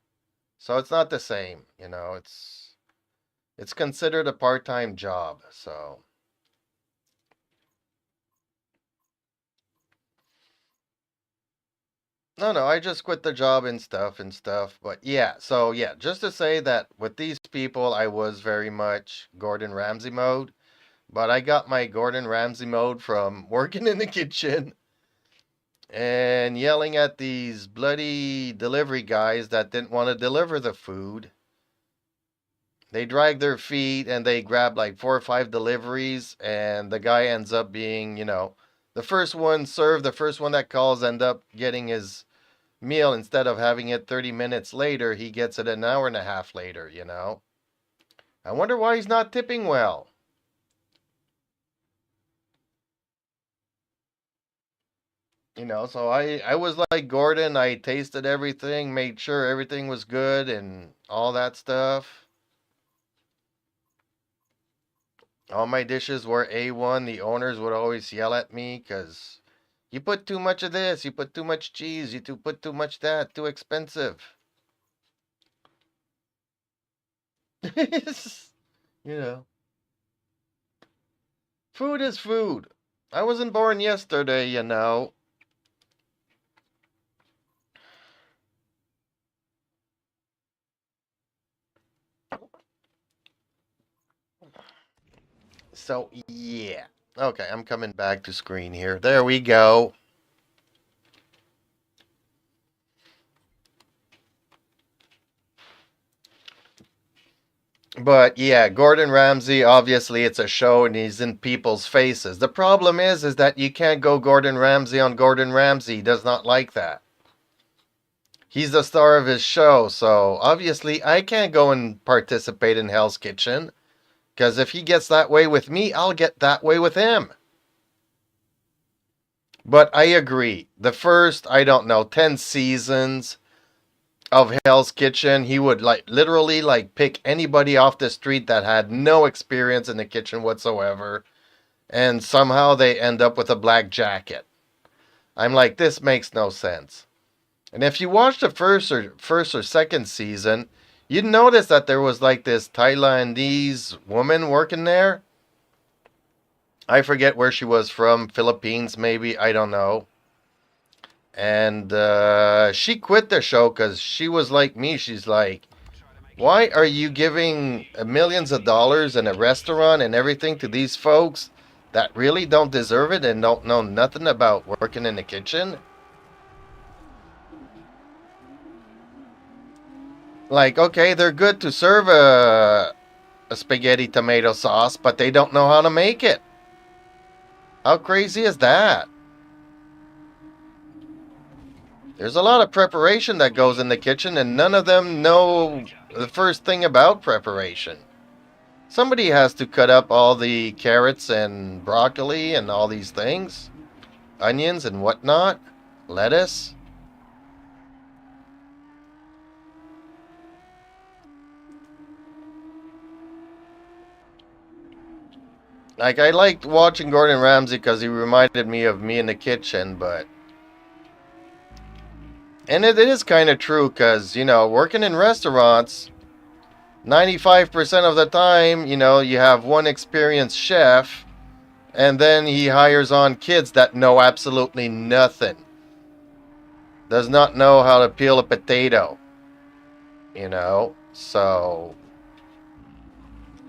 So it's not the same, it's considered a part-time job. So no, I just quit the job and stuff. But yeah, so yeah, just to say that with these people, I was very much Gordon Ramsay mode. But I got my Gordon Ramsay mode from working in the kitchen and yelling at these bloody delivery guys that didn't want to deliver the food. They drag their feet and they grab like 4 or 5 deliveries, and the guy ends up being, the first one served, the first one that calls end up getting his meal. Instead of having it 30 minutes later, he gets it an hour and a half later. I wonder why he's not tipping well. So I was like Gordon. I tasted everything, made sure everything was good and all that stuff. All my dishes were A1. The owners would always yell at me because you put too much of this, you put too much cheese, put too much that, too expensive. you know, Food is food. I wasn't born yesterday. So, yeah. Okay, I'm coming back to screen here. There we go. But yeah, Gordon Ramsay, obviously it's a show and he's in people's faces. The problem is that you can't go Gordon Ramsay on Gordon Ramsay. He does not like that. He's the star of his show, so obviously I can't go and participate in Hell's Kitchen. Because if he gets that way with me, I'll get that way with him. But I agree. The first, I don't know, 10 seasons of Hell's Kitchen, he would literally pick anybody off the street that had no experience in the kitchen whatsoever, and somehow they end up with a black jacket. I'm like, this makes no sense. And if you watch the first or second season, you'd notice that there was this Thailandese woman working there. I forget where she was from, Philippines maybe, I don't know. And she quit the show because she was like me. She's like, why are you giving millions of dollars in a restaurant and everything to these folks that really don't deserve it and don't know nothing about working in the kitchen? Okay, they're good to serve a spaghetti tomato sauce, but they don't know how to make it. How crazy is that? There's a lot of preparation that goes in the kitchen, and none of them know the first thing about preparation. Somebody has to cut up all the carrots and broccoli and all these things, onions and whatnot, lettuce. I liked watching Gordon Ramsay because he reminded me of me in the kitchen, but. And it is kind of true because, working in restaurants, 95% of the time, you have one experienced chef, and then he hires on kids that know absolutely nothing. Does not know how to peel a potato. So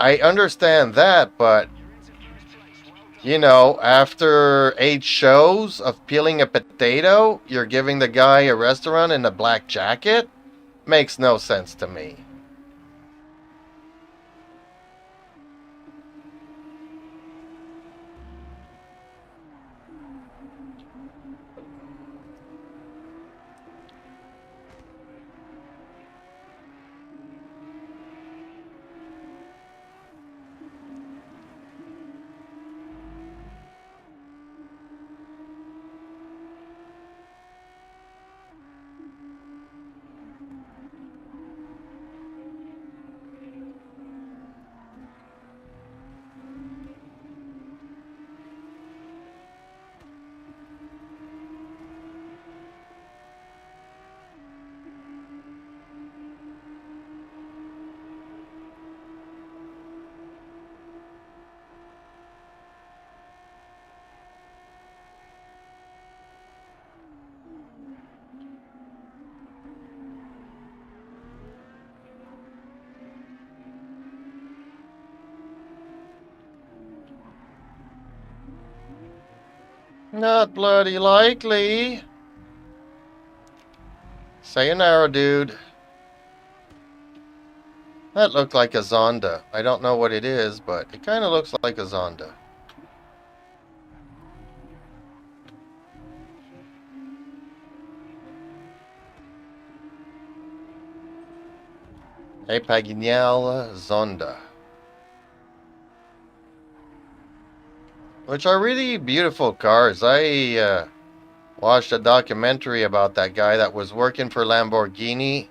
I understand that, but after 8 shows of peeling a potato, you're giving the guy a restaurant in a black jacket? Makes no sense to me. Not bloody likely. Sayonara, dude. That looked like a Zonda. I don't know what it is, but it kind of looks like a Zonda. A Paganel Zonda. Which are really beautiful cars. I watched a documentary about that guy that was working for Lamborghini.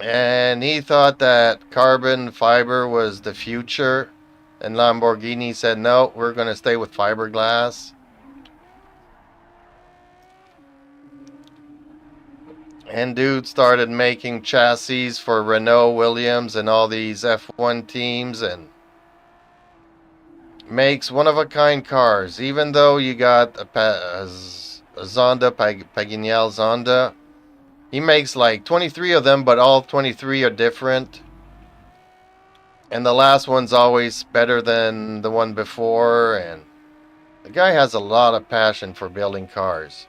And he thought that carbon fiber was the future. And Lamborghini said, no, we're going to stay with fiberglass. And dude started making chassis for Renault, Williams, and all these F1 teams. And makes one-of-a-kind cars. Even though you got a Zonda, Paganel Zonda. He makes like 23 of them, but all 23 are different. And the last one's always better than the one before. And the guy has a lot of passion for building cars.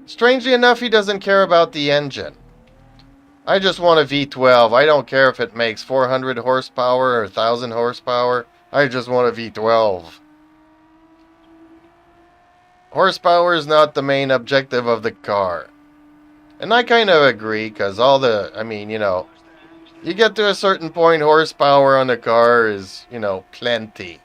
Strangely enough, he doesn't care about the engine. I just want a V12. I don't care if it makes 400 horsepower or 1,000 horsepower. I just want a V12. Horsepower is not the main objective of the car. And I kind of agree, because you get to a certain point, horsepower on the car is, plenty.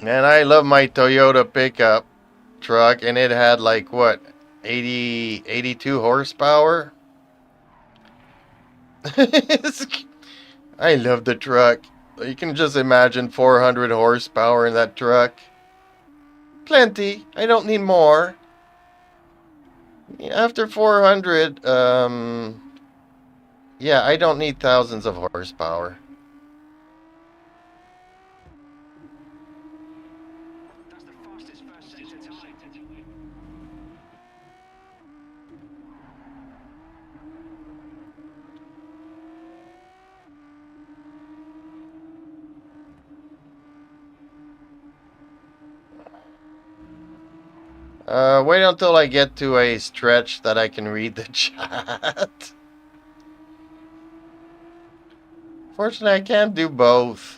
And I love my Toyota pickup truck, and it had like, 82 horsepower? I love the truck. You can just imagine 400 horsepower in that truck. Plenty. I don't need more. After 400, yeah, I don't need thousands of horsepower. That's the fastest first sector time. Wait until I get to a stretch that I can read the chat. Fortunately, I can't do both.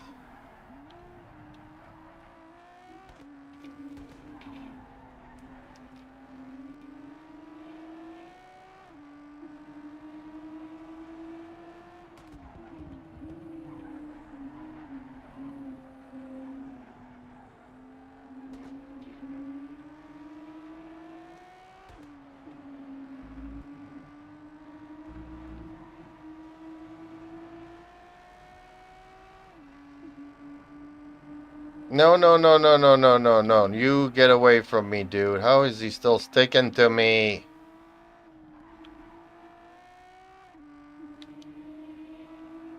No, no, no, no, no, no, no, no. You get away from me, dude. How is he still sticking to me?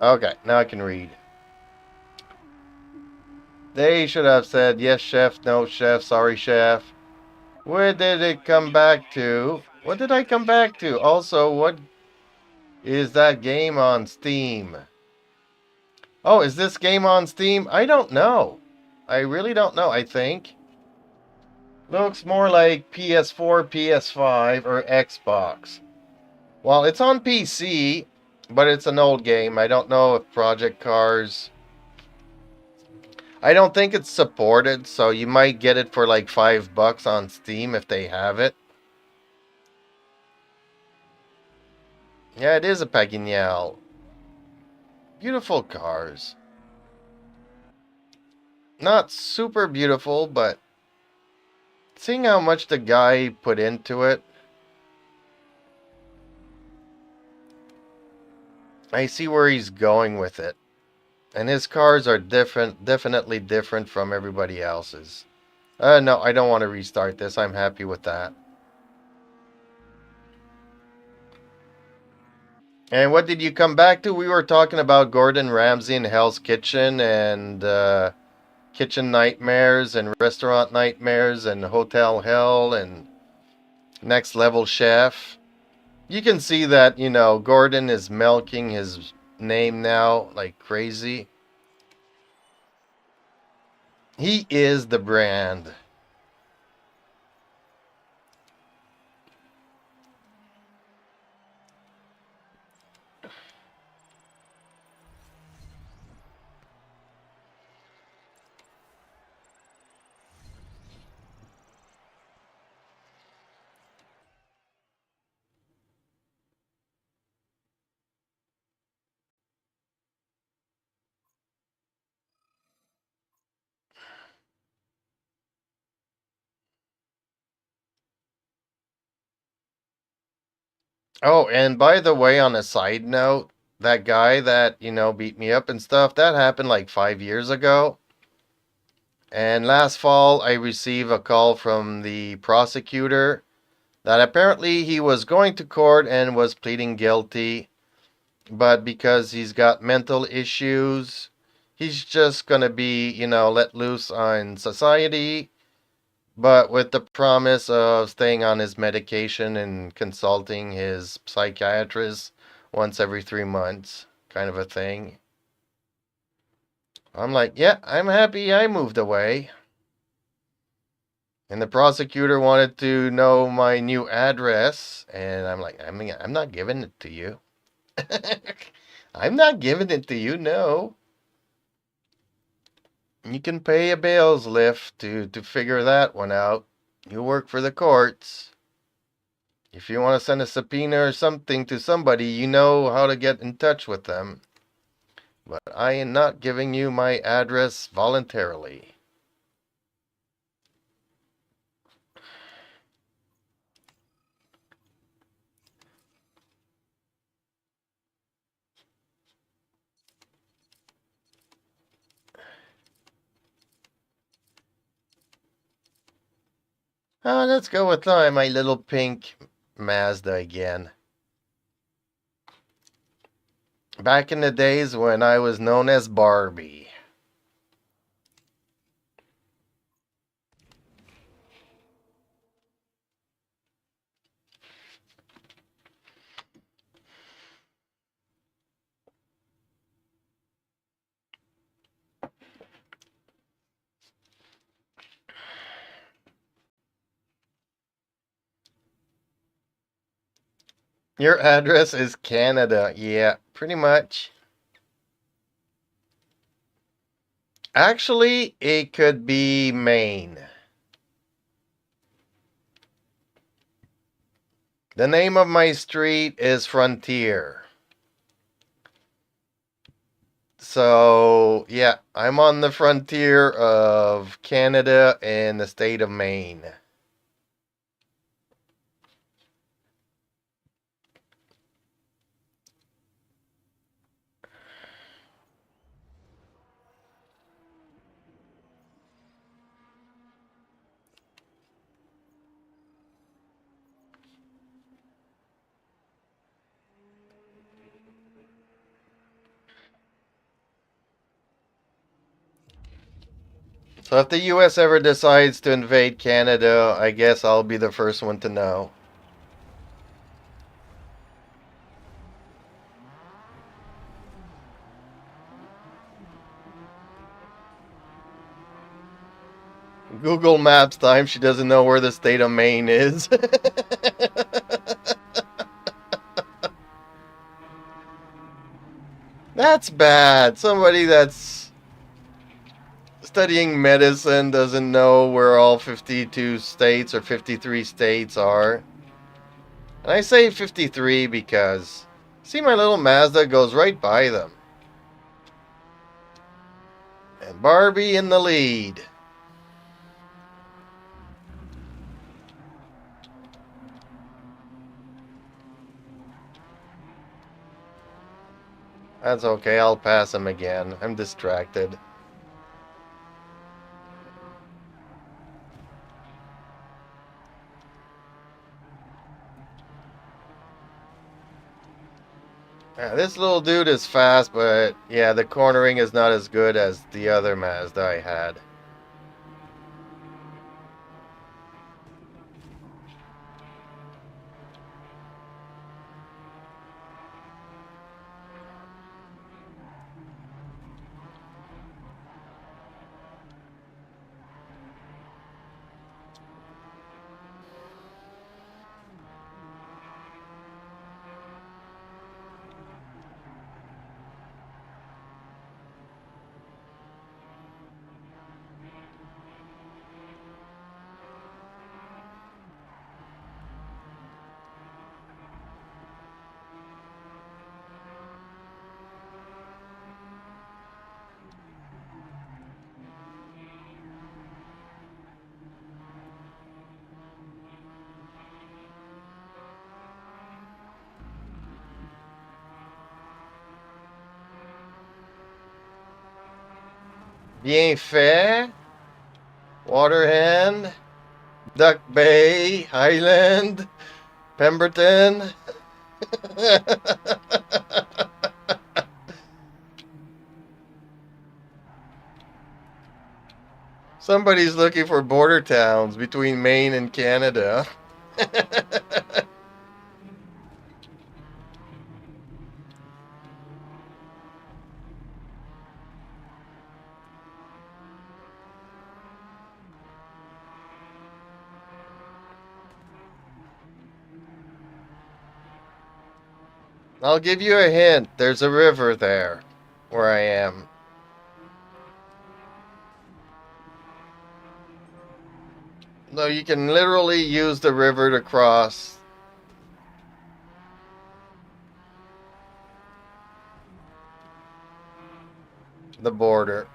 Okay, now I can read. They should have said, yes, chef, no, chef, sorry, chef. Where did it come back to? What did I come back to? Also, what is that game on Steam? Oh, is this game on Steam? I don't know. I really don't know, I think. Looks more like PS4, PS5, or Xbox. Well, it's on PC, but it's an old game. I don't know if Project Cars... I don't think it's supported, so you might get it for like $5 on Steam if they have it. Yeah, it is a Paganel. Beautiful cars. Not super beautiful, but seeing how much the guy put into it, I see where he's going with it. And his cars are different, definitely different from everybody else's. No, I don't want to restart this. I'm happy with that. And what did you come back to? We were talking about Gordon Ramsay and Hell's Kitchen and Kitchen Nightmares and Restaurant Nightmares and Hotel Hell and Next Level Chef. You can see that, Gordon is milking his name now like crazy. He is the brand. Oh, and by the way, on a side note, that guy that, beat me up and stuff, that happened like 5 years ago. And last fall, I received a call from the prosecutor that apparently he was going to court and was pleading guilty, but because he's got mental issues, he's just gonna be, let loose on society, but with the promise of staying on his medication and consulting his psychiatrist once every 3 months, kind of a thing. I'm like, yeah, I'm happy I moved away. And the prosecutor wanted to know my new address, and I'm like, I'm not giving it to you. I'm not giving it to you, no. You can pay a bail's lift to figure that one out. You work for the courts. If you want to send a subpoena or something to somebody, you know how to get in touch with them. But I am not giving you my address voluntarily. Let's go with my little pink Mazda again. Back in the days when I was known as Barbie. Your address is Canada. Yeah, pretty much. Actually, it could be Maine. The name of my street is Frontier. So, yeah, I'm on the frontier of Canada and the state of Maine. So if the US ever decides to invade Canada, I guess I'll be the first one to know. Google Maps time, she doesn't know where the state of Maine is. That's bad. Somebody that's studying medicine doesn't know where all 52 states or 53 states are. And I say 53 because, see, my little Mazda goes right by them. And Barbie in the lead. That's okay, I'll pass him again. I'm distracted. Yeah, this little dude is fast, but yeah, the cornering is not as good as the other Mazda I had. Bien fait. Waterhen. Duck Bay. Highland. Pemberton. Somebody's looking for border towns between Maine and Canada. I'll give you a hint. There's a river there where I am. No, you can literally use the river to cross the border.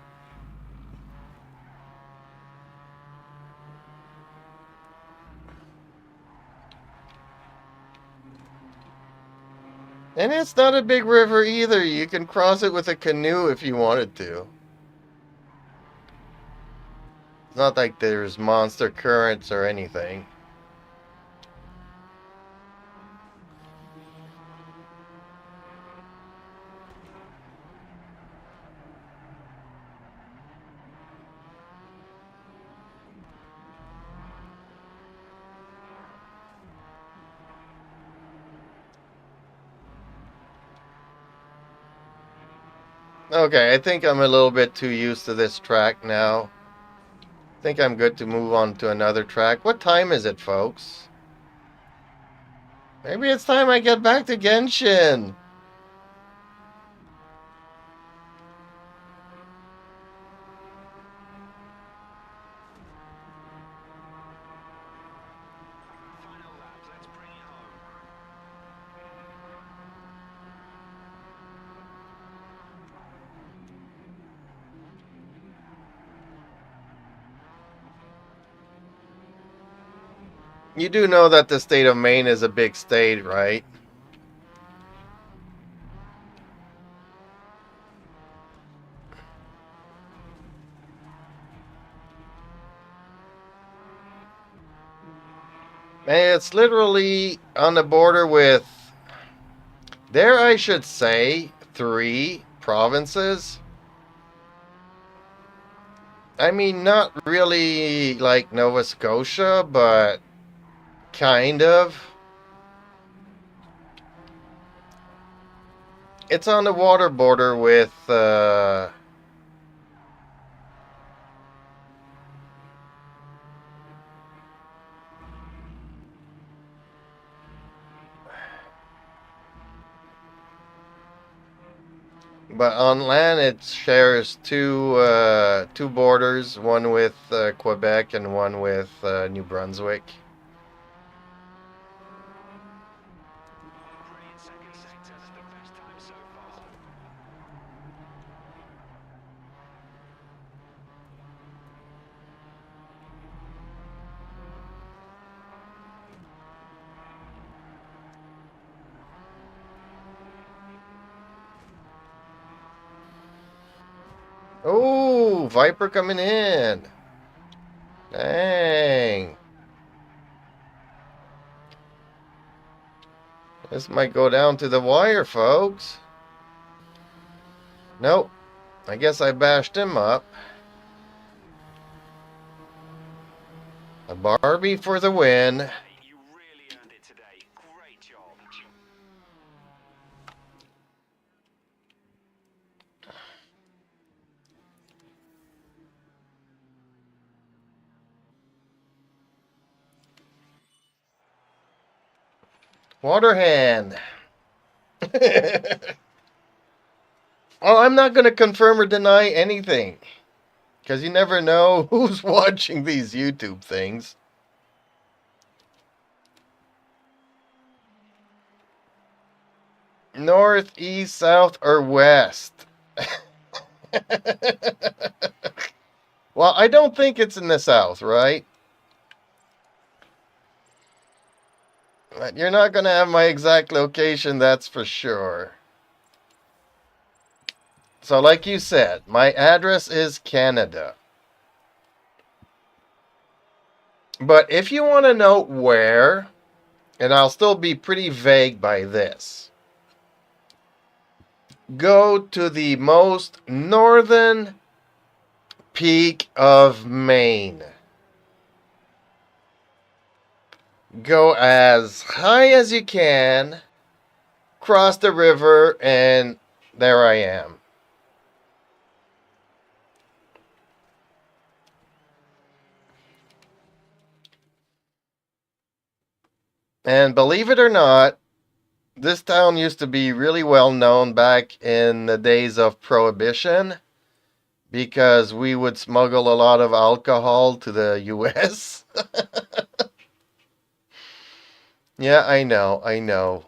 And it's not a big river either. You can cross it with a canoe if you wanted to. It's not like there's monster currents or anything. Okay, I think I'm a little bit too used to this track now. I think I'm good to move on to another track. What time is it, folks? Maybe it's time I get back to Genshin. Final lap, let's bring it home. You do know that the state of Maine is a big state, right? And it's literally on the border with, there I should say, 3 provinces. I mean, not really like Nova Scotia, but kind of. It's on the water border with, but on land it shares two borders, one with Quebec and one with New Brunswick. Brilliant second sector, the best time so far. Oh, Viper coming in. Dang. This might go down to the wire, folks. Nope. I guess I bashed him up. A Barbie for the win. Hey, you really earned it today. Great job. Waterhand. Oh, I'm not going to confirm or deny anything. Because you never know who's watching these YouTube things. North, east, south, or west? Well, I don't think it's in the south, right? But you're not going to have my exact location, that's for sure. So like you said, my address is Canada. But if you want to know where, and I'll still be pretty vague by this, go to the most northern peak of Maine. Go as high as you can, cross the river, and there I am. And believe it or not, this town used to be really well known back in the days of Prohibition because we would smuggle a lot of alcohol to the US. Yeah, I know, I know.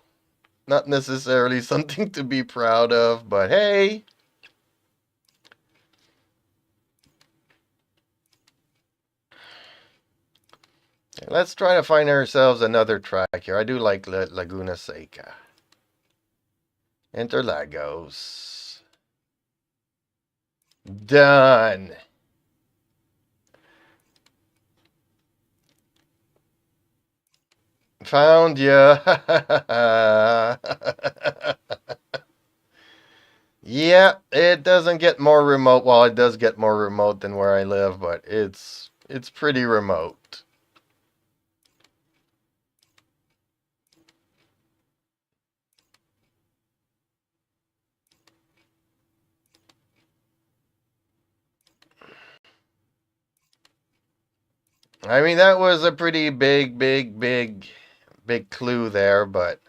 Not necessarily something to be proud of, but hey. Let's try to find ourselves another track here. I do like Laguna Seca. Interlagos. Done. Found ya. Yeah, it doesn't get more remote. Well, it does get more remote than where I live, but it's pretty remote. I mean, that was a pretty big clue there, but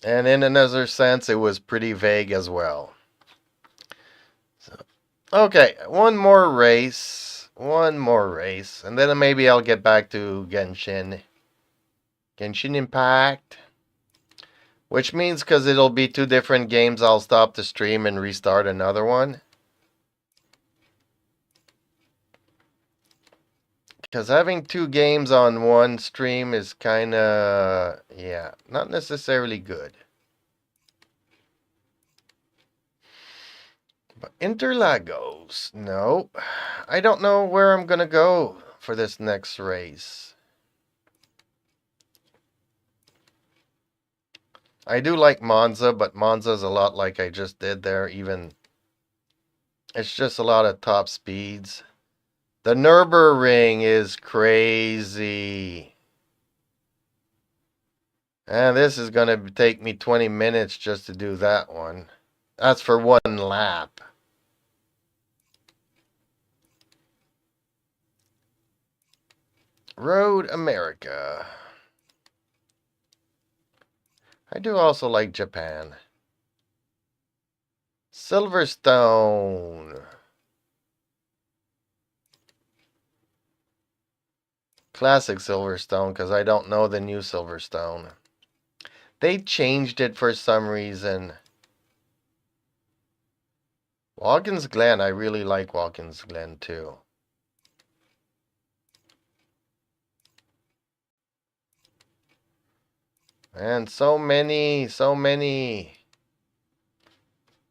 and in another sense, it was pretty vague as well. So, okay, one more race, and then maybe I'll get back to Genshin Impact. Which means because it'll be two different games, I'll stop the stream and restart another one. Because having two games on one stream is kind of, yeah, not necessarily good. But Interlagos, no. I don't know where I'm going to go for this next race. I do like Monza, but Monza's a lot like I just did there. Even, it's just a lot of top speeds. The Nürburgring is crazy. And this is going to take me 20 minutes just to do that one. That's for one lap. Road America. I do also like Japan. Silverstone. Classic Silverstone, because I don't know the new Silverstone. They changed it for some reason. Watkins Glen, I really like Watkins Glen too. And so many.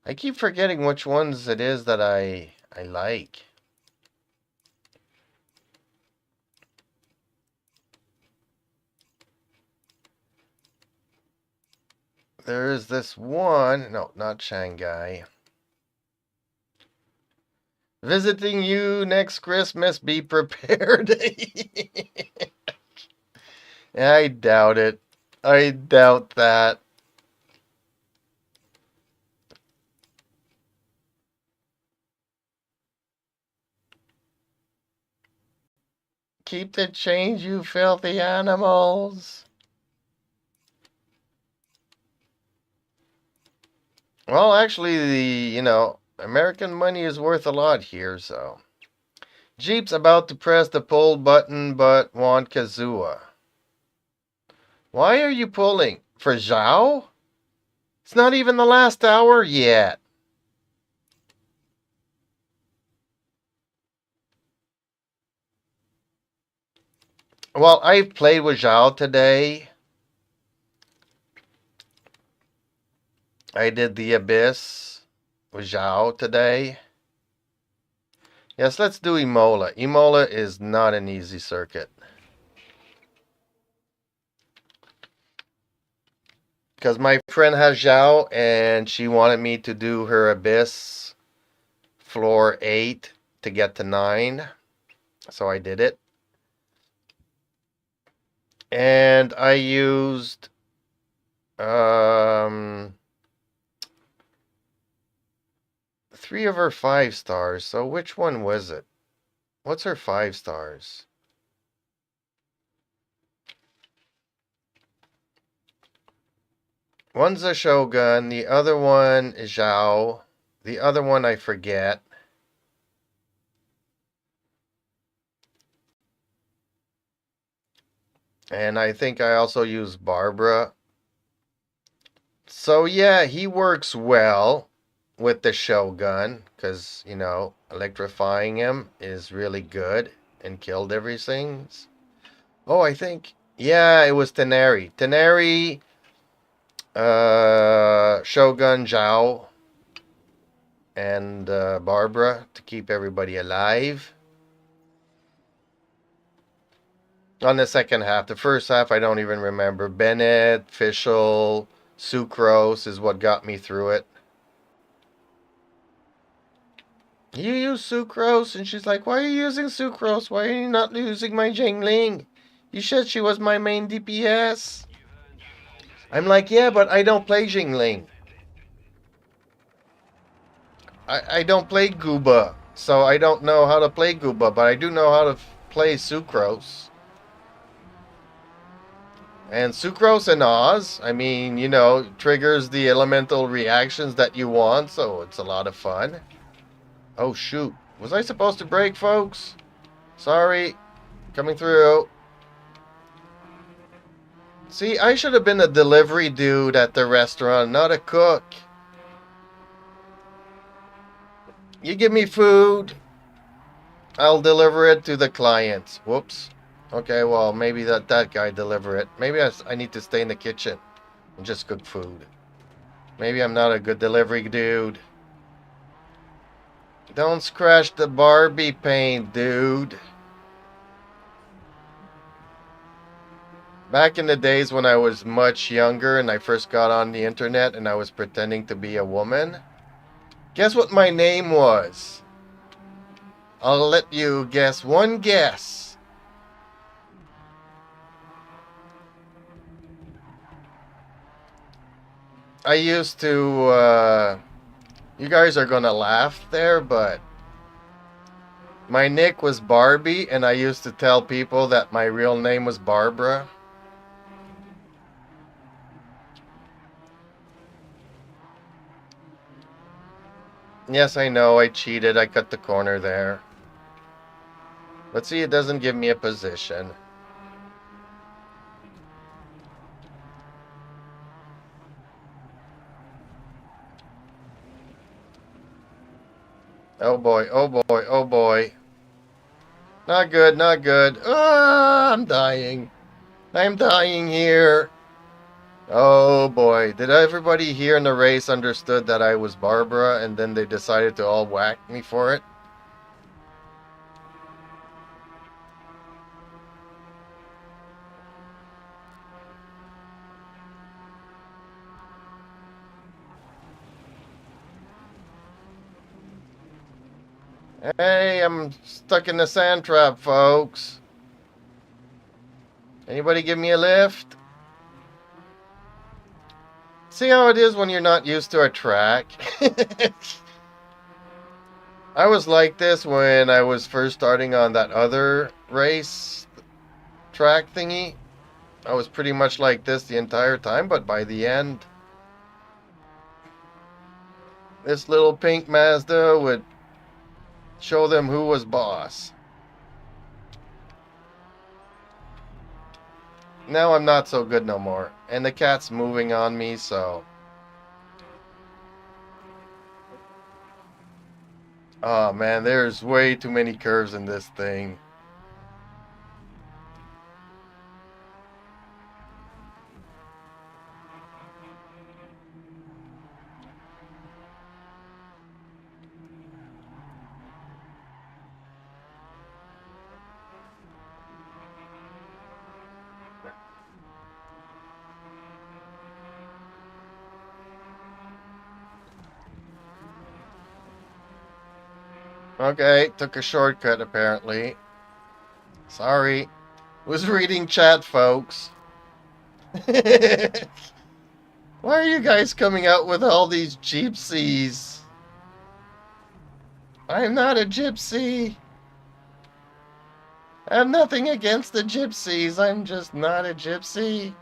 I keep forgetting which ones it is that I like. There is this one. No, not Shanghai. Visiting you next Christmas. Be prepared. I doubt it. I doubt that. Keep the change, you filthy animals. Well, actually, American money is worth a lot here, so. Jeep's about to press the pull button, but want Kazua. Why are you pulling? For Zhao? It's not even the last hour yet. Well, I played with Zhao today. I did the Abyss with Zhao today. Yes, let's do Imola. Imola is not an easy circuit. Because my friend has Zhao and she wanted me to do her Abyss floor 8 to get to 9. So I did it. And I used um 3 of her 5 stars. So which one was it? What's her 5 stars? One's a Shogun, the other one is Zhao. The other one I forget. And I think I also use Barbara. So yeah, he works well with the Shogun because, you know, electrifying him is really good and killed everything. Oh, I think, yeah, it was Teneri. Teneri, Shogun, Zhao, and Barbara to keep everybody alive. On the second half. The first half, I don't even remember. Bennett, Fischl, Sucrose is what got me through it. You use Sucrose? And she's like, why are you using Sucrose? Why are you not using my Jingling? You said she was my main DPS. I'm like, yeah, but I don't play Jingling. I don't play Gooba, so I don't know how to play Gooba, but I do know how to play Sucrose. And Sucrose and Oz, I mean, you know, triggers the elemental reactions that you want, so it's a lot of fun. Oh, shoot. Was I supposed to break, folks? Sorry. Coming through. See, I should have been a delivery dude at the restaurant, not a cook. You give me food, I'll deliver it to the clients. Whoops. Okay, well, maybe that guy deliver it. Maybe I need to stay in the kitchen and just cook food. Maybe I'm not a good delivery dude. Don't scratch the Barbie paint, dude. Back in the days when I was much younger and I first got on the internet and I was pretending to be a woman, guess what my name was? I'll let you guess one guess. I used to, you guys are gonna laugh there, but my nick was Barbie, and I used to tell people that my real name was Barbara. Yes, I know, I cheated, I cut the corner there. But see, it doesn't give me a position. Oh boy, oh boy, oh boy. Not good, not good. Ah, I'm dying. I'm dying here. Oh boy, did everybody here in the race understood that I was Barbara and then they decided to all whack me for it? Hey, I'm stuck in the sand trap, folks. Anybody give me a lift? See how it is when you're not used to a track? I was like this when I was first starting on that other race track thingy. I was pretty much like this the entire time, but by the end, this little pink Mazda would show them who was boss. Now I'm not so good no more. And the cat's moving on me, so... Oh man, there's way too many curves in this thing. Okay, took a shortcut apparently. Sorry. Was reading chat, folks. Why are you guys coming out with all these gypsies? I'm not a gypsy. I have nothing against the gypsies. I'm just not a gypsy.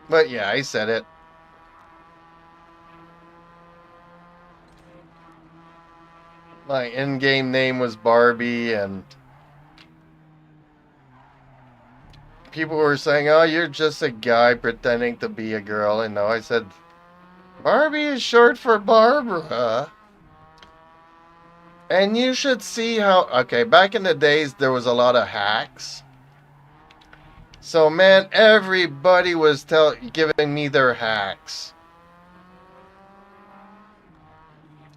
But yeah, I said it. My in-game name was Barbie, and people were saying, oh, you're just a guy pretending to be a girl. And no, I said, Barbie is short for Barbara. And you should see how... Okay, back in the days, there was a lot of hacks. So, man, everybody was giving me their hacks.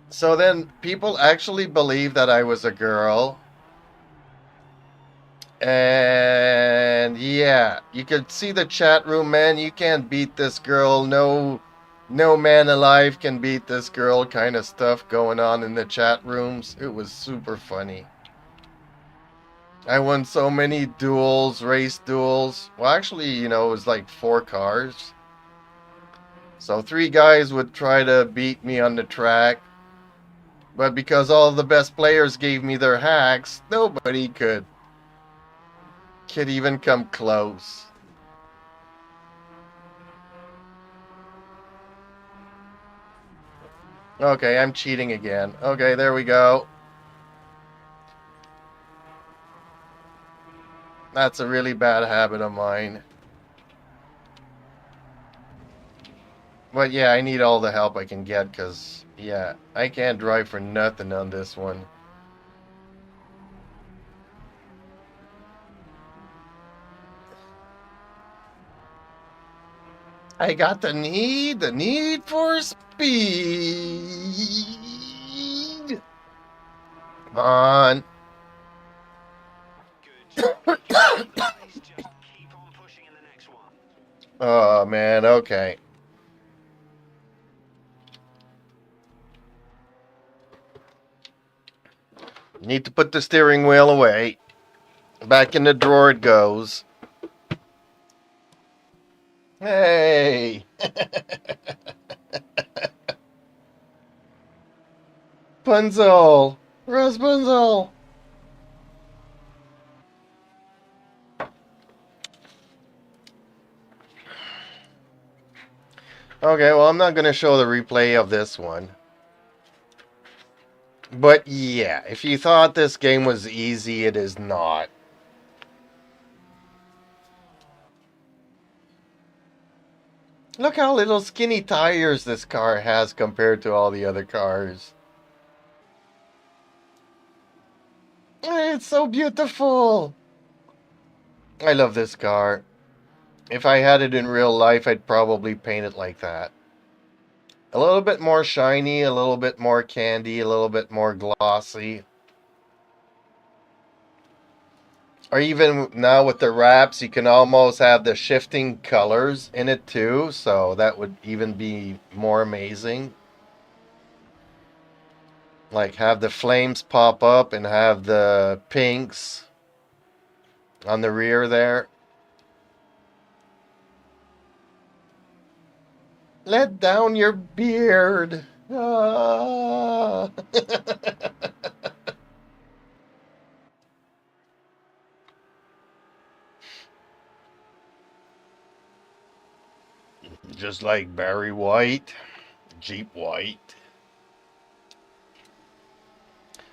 So then people actually believed that I was a girl. And yeah, you could see the chat room, man. You can't beat this girl. No man alive can beat this girl kind of stuff going on in the chat rooms. It was super funny. I won so many duels, race duels. Well, actually, you know, it was like 4 cars. So 3 guys would try to beat me on the track. But because all the best players gave me their hacks, nobody could even come close. Okay, I'm cheating again. Okay, there we go. That's a really bad habit of mine. But yeah, I need all the help I can get because, yeah, I can't drive for nothing on this one. I got the need for speed. Come on. Good job. You kept up the pace. Just keep on pushing in the next one. Oh, man, okay. Need to put the steering wheel away. Back in the drawer it goes. Hey! Punzel! Rapunzel! Okay, well, I'm not going to show the replay of this one. But yeah, if you thought this game was easy, it is not. Look how little skinny tires this car has compared to all the other cars. It's so beautiful. I love this car. If I had it in real life, I'd probably paint it like that. A little bit more shiny, a little bit more candy, a little bit more glossy. Or even now with the wraps, you can almost have the shifting colors in it too. So that would even be more amazing. Like have the flames pop up and have the pinks on the rear there. Let down your beard. Ah. Just like Barry White, Jeep White.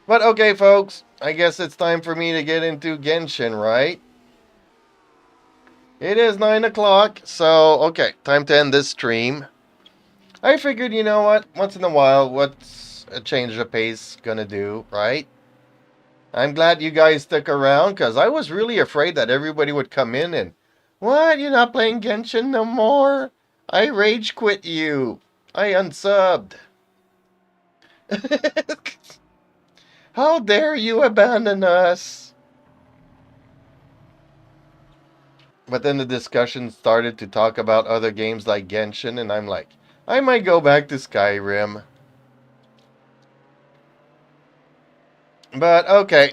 But okay, folks, I guess it's time for me to get into Genshin, right? It is 9 o'clock, so okay, time to end this stream. I figured, you know what, once in a while, what's a change of pace gonna do, right? I'm glad you guys stuck around, because I was really afraid that everybody would come in and, what, you're not playing Genshin no more? I rage quit you. I unsubbed. How dare you abandon us? But then the discussion started to talk about other games like Genshin, and I'm like, I might go back to Skyrim. But okay.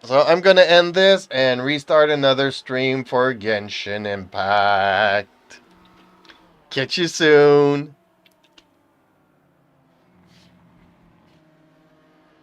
So I'm gonna end this and restart another stream for Genshin Impact. Catch you soon.